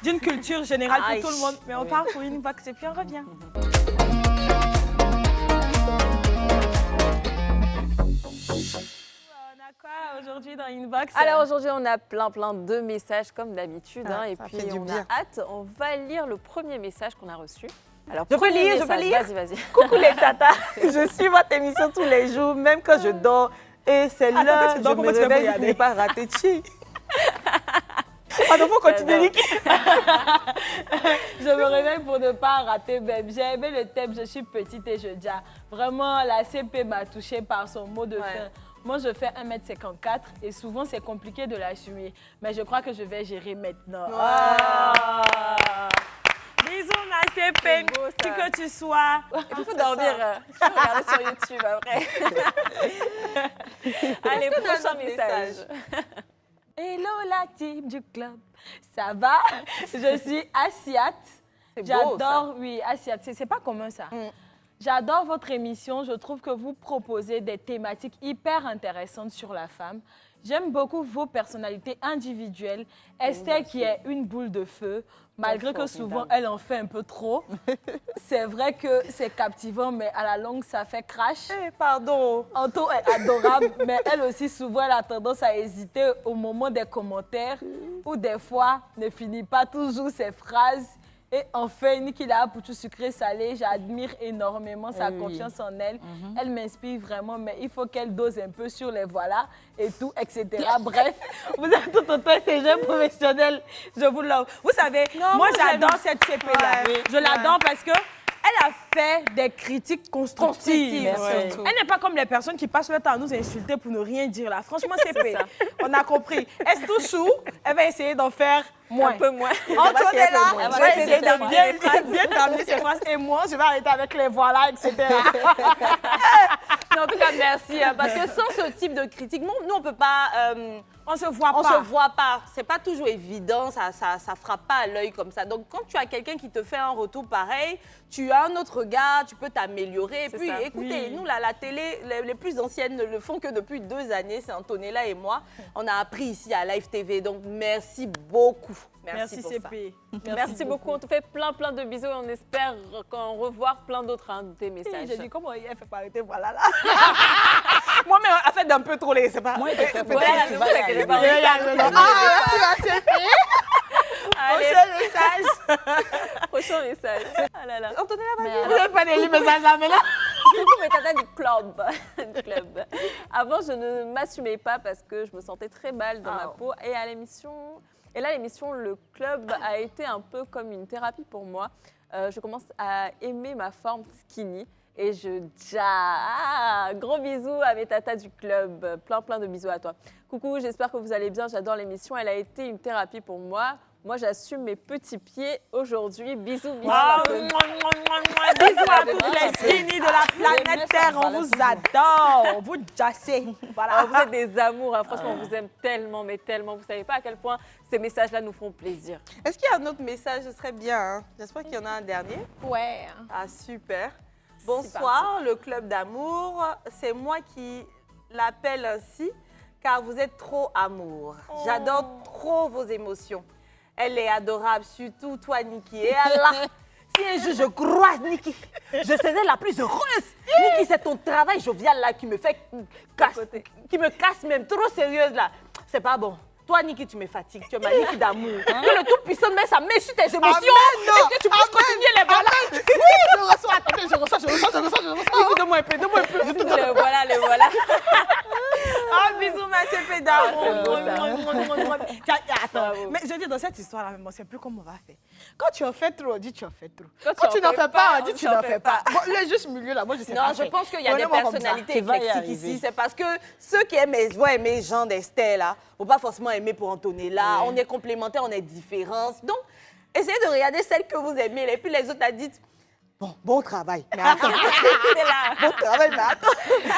Speaker 3: d'une culture générale pour tout le monde. Mais on part pour une box et puis on revient. Quoi aujourd'hui dans Inbox?
Speaker 2: Alors aujourd'hui, on a plein de messages comme d'habitude. Et puis on a hâte. On va lire le premier message qu'on a reçu. Alors,
Speaker 4: je peux lire.
Speaker 2: Vas-y.
Speaker 4: Coucou les tatas, je suis votre émission tous les jours, même quand je dors. Et c'est là que je me réveille pour ne pas rater Chi. faut continuer.
Speaker 3: Je me réveille pour ne pas rater même. J'ai aimé le thème, je suis petite et je dis. Vraiment, la CP m'a touchée par son mot de fin. Moi, je fais 1m54 et souvent, c'est compliqué de l'assumer. Mais je crois que je vais gérer maintenant. Bisous, ma CP. Qui que tu sois.
Speaker 2: Il faut dormir. Je peux regarder sur YouTube après. Allez, prochain message.
Speaker 3: Hello, la team du club. Ça va? Je suis Asiat. J'adore, oui, Asiat. C'est pas commun, ça. J'adore votre émission. Je trouve que vous proposez des thématiques hyper intéressantes sur la femme. J'aime beaucoup vos personnalités individuelles. Esther qui est une boule de feu, malgré que souvent elle en fait un peu trop. C'est vrai que c'est captivant, mais à la longue, ça fait crash.
Speaker 4: Pardon.
Speaker 3: Anto est adorable, mais elle aussi, souvent, elle a tendance à hésiter au moment des commentaires ou des fois ne finit pas toujours ses phrases. Et enfin, Niki là pour tout sucré salé, j'admire énormément sa confiance en elle. Elle m'inspire vraiment, mais il faut qu'elle dose un peu sur les voilà et tout, etc. Bref, vous êtes tout autant ces jeunes professionnels. Je vous l'offre. Vous savez, moi j'adore cette CP-là. Je l'adore parce que elle a fait des critiques constructives.
Speaker 2: Surtout.
Speaker 3: Elle n'est pas comme les personnes qui passent le temps à nous insulter pour ne rien dire là. Franchement, c'est pire. On a compris. Est-ce tout chou? Elle va essayer d'en faire moins.
Speaker 2: Un peu moins.
Speaker 3: Antoine est là.
Speaker 2: Elle
Speaker 3: Je
Speaker 2: va
Speaker 3: vais essayer
Speaker 2: essayer de
Speaker 3: de bien terminer ses phrases. Et moi, je vais arrêter avec les voilà, etc.
Speaker 4: Mais en tout cas, merci. Parce que sans ce type de critique, nous, on ne peut pas...
Speaker 3: On se voit
Speaker 4: on
Speaker 3: pas.
Speaker 4: se voit pas. C'est pas toujours évident, ça frappe pas à l'œil comme ça. Donc, quand tu as quelqu'un qui te fait un retour pareil, tu as un autre regard, tu peux t'améliorer. Et puis,
Speaker 2: ça.
Speaker 4: écoutez, nous, là, la télé, les plus anciennes ne le font que depuis 2 années. C'est Antonella et moi. On a appris ici à Live TV. Donc, merci beaucoup. Merci pour ça.
Speaker 3: CP.
Speaker 2: Merci beaucoup. On te fait plein de bisous et on espère qu'on revoir plein d'autres de tes messages.
Speaker 3: J'ai dit, comment elle fait pas arrêter, voilà là.
Speaker 4: Moi-même, elle fait d'un peu trop les... C'est pas...
Speaker 5: Moi, il te fait
Speaker 2: Voilà,
Speaker 5: peut-être
Speaker 2: je
Speaker 5: tu vas
Speaker 2: sais
Speaker 5: y
Speaker 2: qu'elle est
Speaker 5: arriver.
Speaker 2: pas Allez,
Speaker 3: Message.
Speaker 2: prochain message. Ah là là.
Speaker 4: Antonella, vas-y.
Speaker 3: Vous n'avez pas des messages là, mais là.
Speaker 2: Coucou mes tatas du club. Du club. Avant, je ne m'assumais pas parce que je me sentais très mal dans ma peau. Et à l'émission, le club a été un peu comme une thérapie pour moi. Je commence à aimer ma forme skinny. Et gros bisous à mes tatas du club. Plein de bisous à toi. Coucou, j'espère que vous allez bien. J'adore l'émission. Elle a été une thérapie pour moi. Moi, j'assume mes petits pieds aujourd'hui. Bisous.
Speaker 3: Bisous à toutes les skinny de la planète Terre. On vous adore. Vous jassez. Voilà.
Speaker 2: Vous êtes des amours. Hein. Franchement, on vous aime tellement, mais tellement. Vous ne savez pas à quel point ces messages-là nous font plaisir.
Speaker 4: Est-ce qu'il y a un autre message? Ce serait bien. Hein? J'espère qu'il y en a un dernier.
Speaker 3: Ouais.
Speaker 4: Ah, super. Bonsoir, le club d'amour. C'est moi qui l'appelle ainsi, car vous êtes trop amour. J'adore trop vos émotions. Elle est adorable, surtout toi, Niki. Et Allah, si un jour je croise Niki, je serai la plus heureuse. Niki, c'est ton travail jovial là qui me fait qui me casse même, trop sérieuse là. C'est pas bon. Toi, Niki, tu me fatigues. Tu es ma Niki d'amour. Que le Tout-Puissant met sa main sur tes émotions. Et que tu puisses continuer les voilà.
Speaker 3: Je reçois. Attendez, je reçois.
Speaker 4: Niki, donne-moi un peu.
Speaker 2: Le voilà.
Speaker 3: Ah, bisous, ma CP d'amour.
Speaker 2: c'est
Speaker 3: Attends, mais je dis dans cette histoire-là, on ne sait plus comment on va faire. Quand tu en fais trop, on dit tu en fais trop.
Speaker 2: Quand
Speaker 3: tu n'en fais pas, on dit
Speaker 2: on
Speaker 3: tu
Speaker 2: n'en
Speaker 3: n'en
Speaker 2: fais
Speaker 3: fais pas. Bon, le juste milieu, là, moi, je sais pas.
Speaker 4: Non, je pense qu'il y a des
Speaker 3: Prenez-moi comme ça.
Speaker 4: personnalités
Speaker 5: Tu vas y
Speaker 4: éclectiques
Speaker 5: arriver.
Speaker 4: ici. C'est parce que ceux qui aiment, vont aimer Jean d'Estelle, là, ne vont pas forcément aimer pour Antonella. On est complémentaires, on est différents. Donc, essayez de regarder celles que vous aimez. Et puis les autres, elles disent, bon travail. Mais attends. Bon travail, mais attends.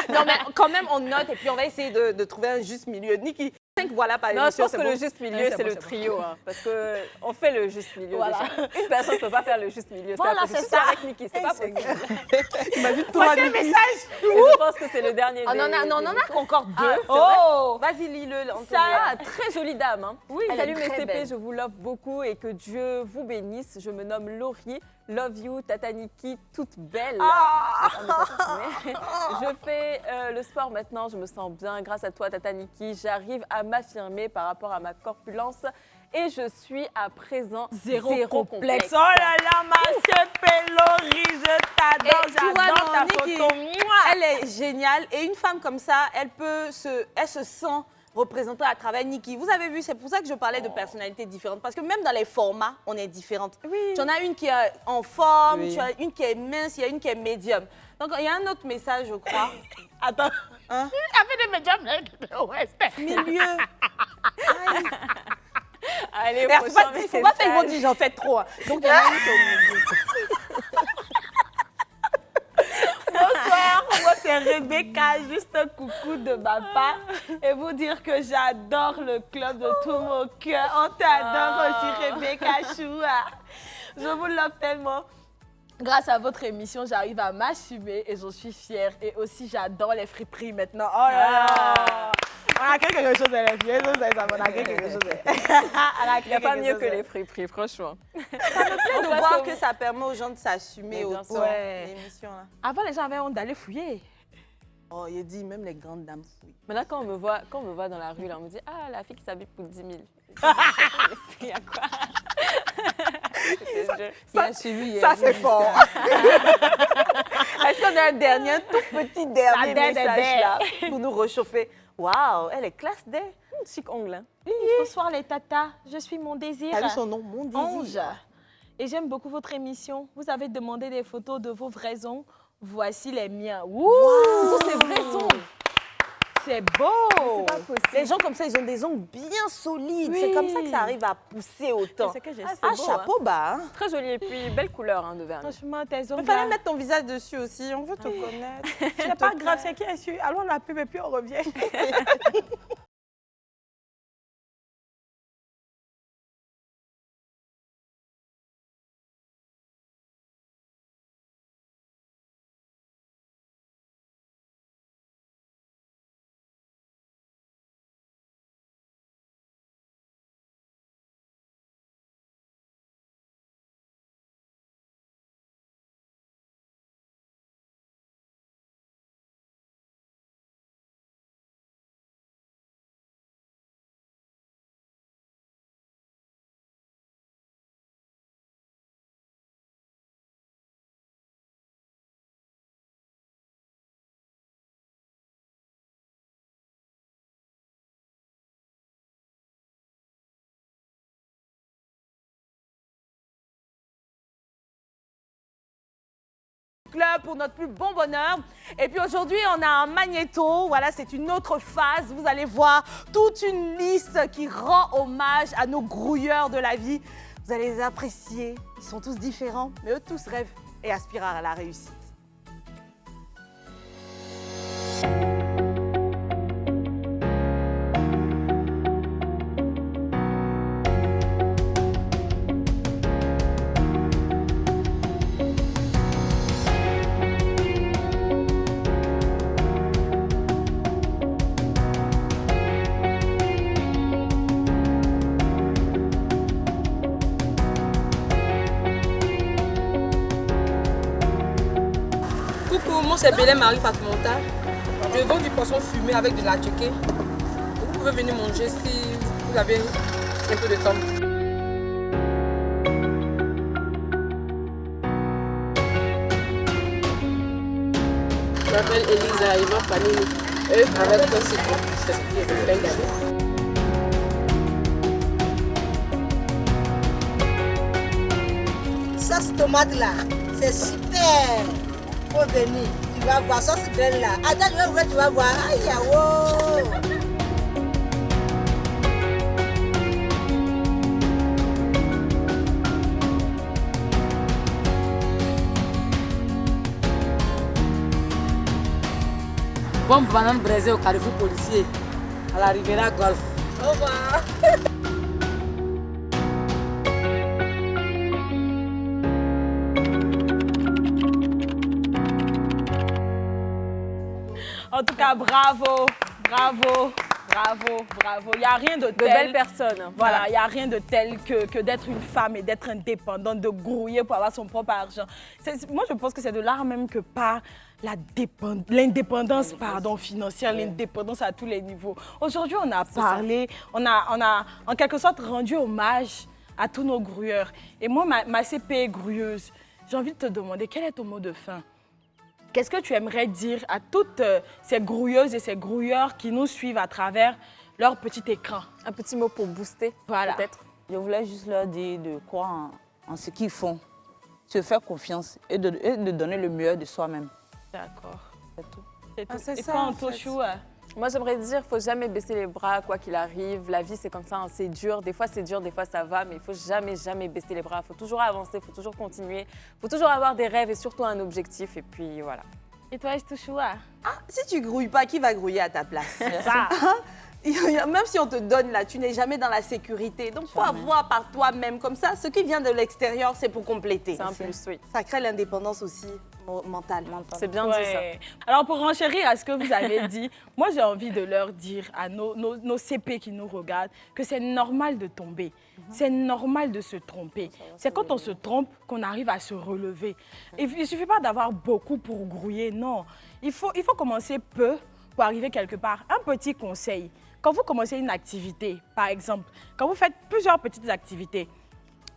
Speaker 4: Non, mais quand même, on note et puis on va essayer de trouver un juste milieu. Niki, 5 voilà par
Speaker 2: Non, je
Speaker 4: émission,
Speaker 2: pense
Speaker 4: c'est
Speaker 2: que
Speaker 4: bon.
Speaker 2: le juste milieu, c'est le trio. Hein, parce qu'on fait le juste milieu. Déjà. Une personne ne peut pas faire le juste milieu.
Speaker 3: Voilà,
Speaker 2: impossible.
Speaker 3: c'est
Speaker 2: Surtout
Speaker 3: ça.
Speaker 2: avec Niki, c'est pas possible.
Speaker 3: Prochain message.
Speaker 2: Et je pense que c'est le dernier.
Speaker 4: On en a encore 2.
Speaker 2: Oh,
Speaker 4: Vas-y, lis-le.
Speaker 2: ça, très jolie dame. Hein.
Speaker 4: Oui, elle
Speaker 2: Salut
Speaker 4: est
Speaker 2: mes
Speaker 4: très
Speaker 2: CP,
Speaker 4: belle.
Speaker 2: je vous love beaucoup et que Dieu vous bénisse. Je me nomme Laurie. Love you, Tata Niki, toute belle. Je fais le sport maintenant, je me sens bien. Grâce à toi, Tata Niki, j'arrive à m'affirmer par rapport à ma corpulence et je suis à présent zéro complexe.
Speaker 3: Oh là là, ma CP Laurie, je t'adore.
Speaker 4: Et tu vois,
Speaker 3: J'adore ta
Speaker 4: Niki,
Speaker 3: photo.
Speaker 4: elle est géniale. Et une femme comme ça, elle se sent représentée à travers Niki. Vous avez vu, c'est pour ça que je parlais de personnalités différentes. Parce que même dans les formats, on est différentes. Tu en as une qui est en forme, tu as une qui est mince, il y a une qui est médium. Donc, il y a un autre message, je crois. Attends. Hein?
Speaker 3: Avec des médiums,
Speaker 4: Milieu.
Speaker 2: Allez,
Speaker 4: Mais
Speaker 2: prochain
Speaker 4: il ne faut pas faire
Speaker 2: message.
Speaker 4: qu'ils vont dire j'en fais trop. Hein. Donc, il y en a une qui est au milieu.
Speaker 3: Bonsoir, moi c'est Rebecca, juste un coucou de ma part et vous dire que j'adore le club de tout mon cœur. On t'adore aussi Rebecca Choua. Je vous love tellement. Grâce à votre émission, j'arrive à m'assumer et j'en suis fière. Et aussi, j'adore les friperies maintenant. Oh là là! On a quelque chose à la vie. On a quelque chose.
Speaker 2: Il n'y a pas mieux que les friperies, franchement.
Speaker 4: De voir que ça permet aux gens de s'assumer
Speaker 2: Mais bien
Speaker 4: autant.
Speaker 2: sûr.
Speaker 3: Ouais.
Speaker 4: L'émission, là.
Speaker 3: Avant, les gens avaient honte d'aller fouiller.
Speaker 4: Oh, il dit même les grandes dames fouillent.
Speaker 2: Maintenant, quand on me voit dans la rue, là, on me dit « Ah, la fille qui s'habille pour 10 000. » Il y a quoi?
Speaker 5: Il a suivi.
Speaker 4: Ça, c'est fort. Est-ce qu'on a un tout petit dernier message là pour nous réchauffer? Waouh, elle est classe D.
Speaker 2: Chic ongle. Hein.
Speaker 3: Bonsoir les tatas, je suis Mon Désir.
Speaker 4: T'as vu son nom, Mon Désir.
Speaker 3: Ange. Et j'aime beaucoup votre émission. Vous avez demandé des photos de vos vrais ongles. Voici les miens. Ouh,
Speaker 2: C'est vrai son.
Speaker 3: c'est beau.
Speaker 2: C'est pas possible.
Speaker 4: Les gens comme ça, ils ont des ongles bien solides. C'est comme ça que ça arrive à pousser autant.
Speaker 3: C'est que j'ai
Speaker 2: c'est
Speaker 4: Ah,
Speaker 2: beau,
Speaker 4: chapeau bas. Hein.
Speaker 2: Très joli et puis belle couleur hein, de vernis.
Speaker 3: Franchement, tes ongles.
Speaker 4: Il fallait
Speaker 3: là,
Speaker 4: mettre ton visage dessus aussi. On veut te connaître.
Speaker 3: c'est pas grave, c'est qui est sûr. Allons la pub et puis on revient.
Speaker 4: Club pour notre plus bon bonheur. Et puis aujourd'hui, on a un magnéto. Voilà, c'est une autre phase. Vous allez voir toute une liste qui rend hommage à nos grouilleurs de la vie. Vous allez les apprécier. Ils sont tous différents, mais eux tous rêvent et aspirent à la réussite.
Speaker 8: Moi c'est Belém Marie Fatoumata. Je vends du poisson fumé avec de la tchéké. Vous pouvez venir manger si vous avez un peu de temps. Je m'appelle Elisa Ivan Panini. Avec un citron, c'est ce qui est de pain gâté.
Speaker 9: Sauce tomate là, c'est super. Faut venir, tu vas voir, sauce graine là. Attends, je vais ouvrir, tu vas voir. Aïe, wow.
Speaker 8: Bonne banane braisée au carrefour policier à la Riviera Golf. Au revoir.
Speaker 3: En tout cas, bravo, bravo, bravo, bravo. Il n'y a rien de tel.
Speaker 2: De belles personnes.
Speaker 3: Voilà, il n'y a rien de tel que d'être une femme et d'être indépendante, de grouiller pour avoir son propre argent. Moi, je pense que c'est de l'art même que par l'indépendance financière, l'indépendance à tous les niveaux. Aujourd'hui, on a parlé, on a en quelque sorte rendu hommage à tous nos grouilleurs. Et moi, ma CP grouilleuse, j'ai envie de te demander, quel est ton mot de fin? Qu'est-ce que tu aimerais dire à toutes ces grouilleuses et ces grouilleurs qui nous suivent à travers leur petit écran?
Speaker 2: Un petit mot pour booster,
Speaker 3: Voilà.
Speaker 2: peut-être.
Speaker 5: Je voulais juste leur dire de croire en ce qu'ils font, se faire confiance et de donner le meilleur de soi-même.
Speaker 3: D'accord.
Speaker 5: C'est tout.
Speaker 3: C'est tout.
Speaker 4: c'est
Speaker 3: Et
Speaker 4: ça,
Speaker 3: toi,
Speaker 4: en
Speaker 3: Antochou,
Speaker 2: Moi, j'aimerais dire, faut jamais baisser les bras, quoi qu'il arrive. La vie, c'est comme ça, hein, c'est dur. Des fois, c'est dur, des fois, ça va, mais il faut jamais, jamais baisser les bras. Il faut toujours avancer, il faut toujours continuer. Il faut toujours avoir des rêves et surtout un objectif. Et puis, voilà.
Speaker 3: Et toi, Estouchoua?
Speaker 4: Si tu grouilles pas, qui va grouiller à ta place?
Speaker 3: C'est ça.
Speaker 4: Même si on te donne là, tu n'es jamais dans la sécurité. Donc, il faut avoir par toi-même. Comme ça, ce qui vient de l'extérieur, c'est pour compléter.
Speaker 2: C'est un plus, oui.
Speaker 4: Ça crée l'indépendance aussi mentale.
Speaker 2: C'est bien dit ça.
Speaker 3: Alors, pour renchérir à ce que vous avez dit, moi, j'ai envie de leur dire à nos CP qui nous regardent que c'est normal de tomber. C'est normal de se tromper. C'est quand on se trompe qu'on arrive à se relever. Il ne suffit pas d'avoir beaucoup pour grouiller, non. Il faut commencer peu pour arriver quelque part. Un petit conseil. Quand vous commencez une activité, par exemple, quand vous faites plusieurs petites activités,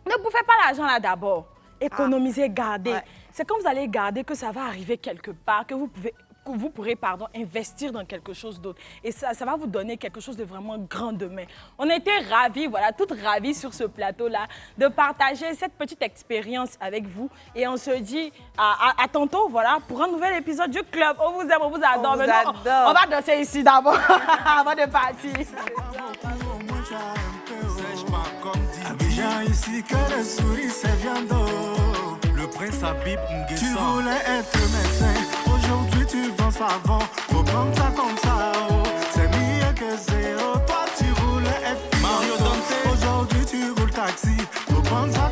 Speaker 3: Ne bouffez pas l'argent là d'abord. Économisez, gardez.
Speaker 4: Ouais.
Speaker 3: C'est quand vous allez garder que ça va arriver quelque part, que vous pourrez investir dans quelque chose d'autre. Et ça va vous donner quelque chose de vraiment grand demain. On était ravis, voilà, toutes ravis sur ce plateau-là, de partager cette petite expérience avec vous. Et on se dit à tantôt, voilà, pour un nouvel épisode du Club. On vous aime, on vous adore. Maintenant, on va danser ici d'abord, avant de partir.
Speaker 6: Abidjan ici que le sourire c'est viando. Le prince Habib Nguessan. Tu voulais être médecin, aujourd'hui tu vends savon. Faut prendre ça comme ça, oh. C'est mieux que zéro. Toi tu voulais être Mario Dante, aujourd'hui tu roules taxi. Faut prendre ça